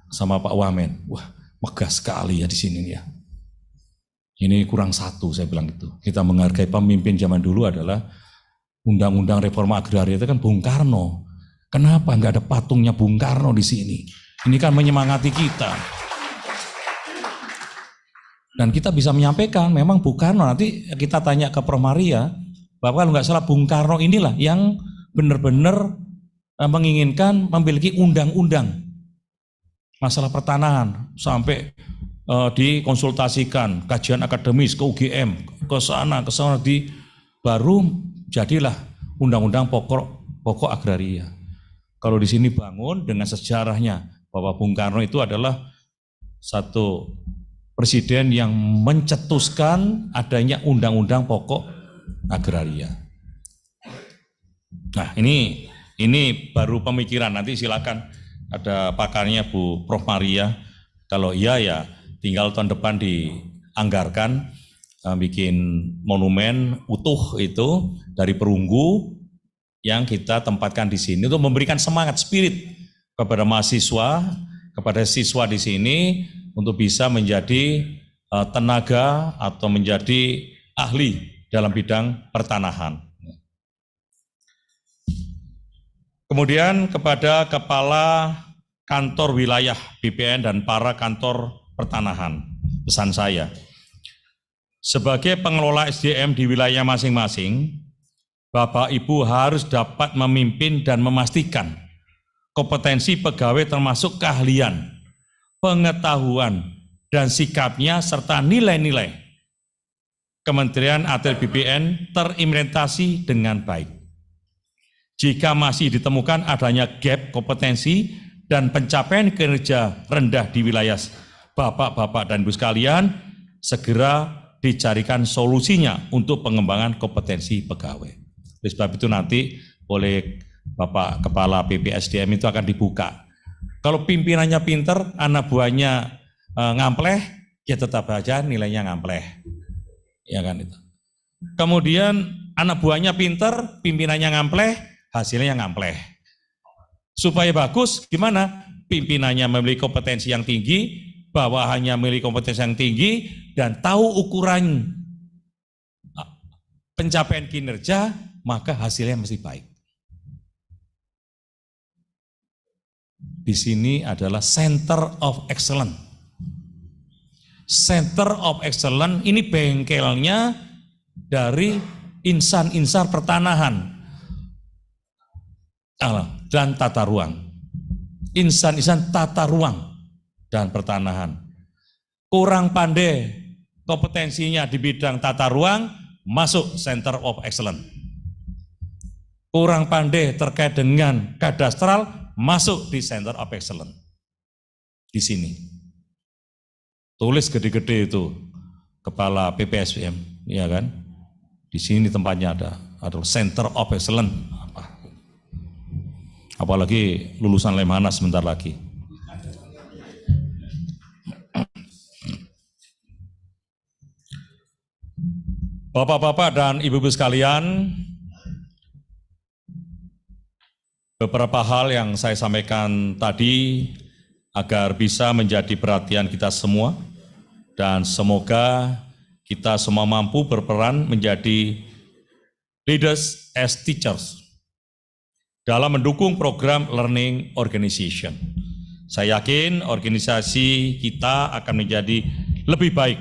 sama Pak Wamen, wah megah sekali ya di sini ya. Ini kurang satu, saya bilang gitu. Kita menghargai pemimpin zaman dulu adalah Undang-Undang Reforma Agraria itu kan Bung Karno. Kenapa nggak ada patungnya Bung Karno di sini? Ini kan menyemangati kita. Dan kita bisa menyampaikan, memang Bung Karno, nanti kita tanya ke Prof. Maria, bahwa kalau nggak salah Bung Karno inilah yang benar-benar menginginkan memiliki undang-undang masalah pertanahan sampai dikonsultasikan kajian akademis ke UGM, ke sana baru jadilah undang-undang pokok agraria. Kalau di sini bangun dengan sejarahnya bahwa Bung Karno itu adalah satu presiden yang mencetuskan adanya undang-undang pokok agraria. Nah, ini baru pemikiran, nanti silakan ada pakarnya Bu Prof. Maria. Kalau iya ya tinggal tahun depan dianggarkan bikin monumen utuh itu dari perunggu yang kita tempatkan di sini untuk memberikan semangat spirit kepada mahasiswa, kepada siswa di sini untuk bisa menjadi tenaga atau menjadi ahli dalam bidang pertanahan. Kemudian kepada kepala kantor wilayah BPN dan para kantor pertanahan, pesan saya, sebagai pengelola SDM di wilayah masing-masing, Bapak Ibu harus dapat memimpin dan memastikan kompetensi pegawai termasuk keahlian, pengetahuan, dan sikapnya serta nilai-nilai Kementerian ATR BPN terimplementasi dengan baik. Jika masih ditemukan adanya gap kompetensi dan pencapaian kinerja rendah di wilayah Bapak-bapak dan Ibu sekalian, segera dicarikan solusinya untuk pengembangan kompetensi pegawai. Oleh sebab itu nanti oleh Bapak Kepala BPSDM itu akan dibuka. Kalau pimpinannya pinter, anak buahnya ngampleh, ya tetap aja nilainya ngampleh. Ya kan itu. Kemudian anak buahnya pinter, pimpinannya ngampleh, hasilnya ngampleh. Supaya bagus, gimana? Pimpinannya memiliki kompetensi yang tinggi, bawahannya memiliki kompetensi yang tinggi, dan tahu ukuran pencapaian kinerja, maka hasilnya mesti baik. Di sini adalah Center of Excellence. Center of Excellence ini bengkelnya dari insan-insan pertanahan dan tata ruang. Insan-insan tata ruang dan pertanahan. Kurang pandai kompetensinya di bidang tata ruang, masuk Center of Excellence. Kurang pandai terkait dengan kadastral, masuk di Center of Excellence. Di sini. Tulis gede-gede itu, Kepala PPSDM, ya kan? Di sini tempatnya ada Center of Excellence. Apalagi lulusan Lemhanas sebentar lagi. Bapak-bapak dan ibu-ibu sekalian, beberapa hal yang saya sampaikan tadi agar bisa menjadi perhatian kita semua dan semoga kita semua mampu berperan menjadi leaders as teachers dalam mendukung program learning organization. Saya yakin organisasi kita akan menjadi lebih baik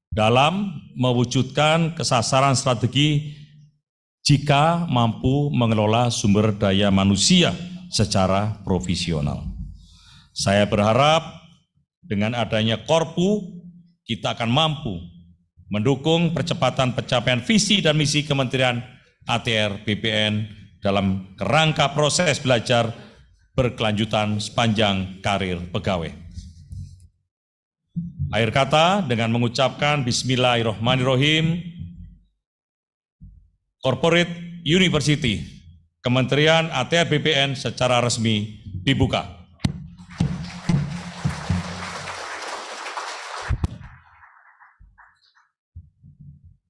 dalam mewujudkan kesasaran strategi jika mampu mengelola sumber daya manusia secara profesional. Saya berharap dengan adanya Korpu, kita akan mampu mendukung percepatan pencapaian visi dan misi Kementerian ATR BPN dalam kerangka proses belajar berkelanjutan sepanjang karir pegawai. Akhir kata dengan mengucapkan Bismillahirrahmanirrahim, Corporate University Kementerian ATR BPN secara resmi dibuka.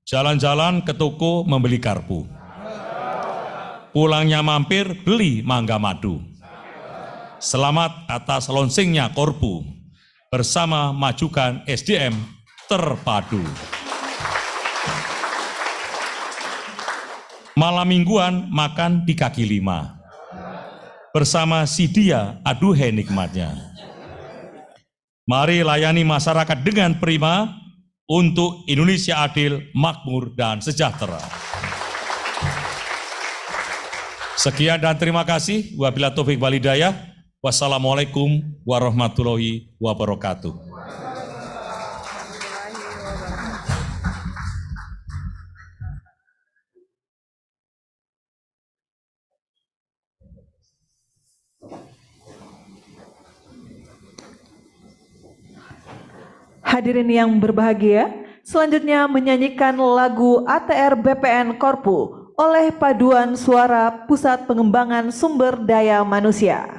Jalan-jalan ke toko membeli garpu. Pulangnya mampir beli mangga madu. Selamat atas launchingnya Korpu bersama majukan SDM terpadu. Malam mingguan makan di kaki lima. Bersama si dia aduhai nikmatnya. Mari layani masyarakat dengan prima untuk Indonesia adil, makmur, dan sejahtera. Sekian dan terima kasih. Wabillahi taufik wal hidayah. Wassalamualaikum warahmatullahi wabarakatuh. Hadirin yang berbahagia, selanjutnya menyanyikan lagu ATR BPN Korpu oleh Paduan Suara Pusat Pengembangan Sumber Daya Manusia.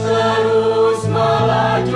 Terus melaju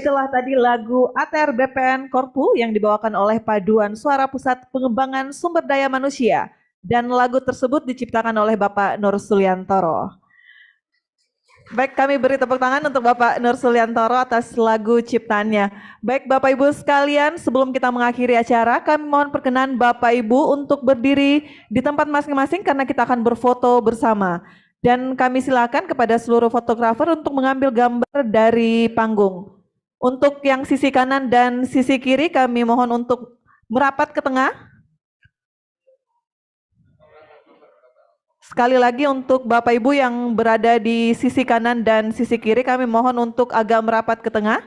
Itulah tadi lagu ATR BPN Korpu yang dibawakan oleh Paduan Suara Pusat Pengembangan Sumber Daya Manusia. Dan lagu tersebut diciptakan oleh Bapak Nur Suliantoro. Baik, kami beri tepuk tangan untuk Bapak Nur Suliantoro atas lagu ciptaannya. Baik, Bapak Ibu sekalian, sebelum kita mengakhiri acara, kami mohon perkenan Bapak Ibu untuk berdiri di tempat masing-masing karena kita akan berfoto bersama. Dan kami silakan kepada seluruh fotografer untuk mengambil gambar dari panggung. Untuk yang sisi kanan dan sisi kiri, kami mohon untuk merapat ke tengah. Sekali lagi untuk Bapak Ibu yang berada di sisi kanan dan sisi kiri, kami mohon untuk agak merapat ke tengah.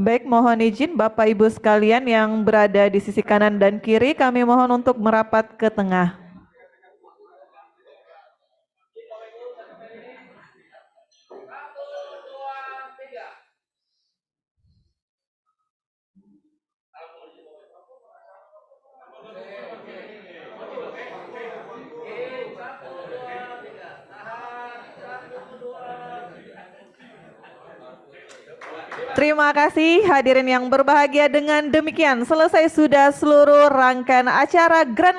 Baik, mohon izin Bapak Ibu sekalian yang berada di sisi kanan dan kiri, kami mohon untuk merapat ke tengah. Terima kasih hadirin yang berbahagia, dengan demikian selesai sudah seluruh rangkaian acara Grand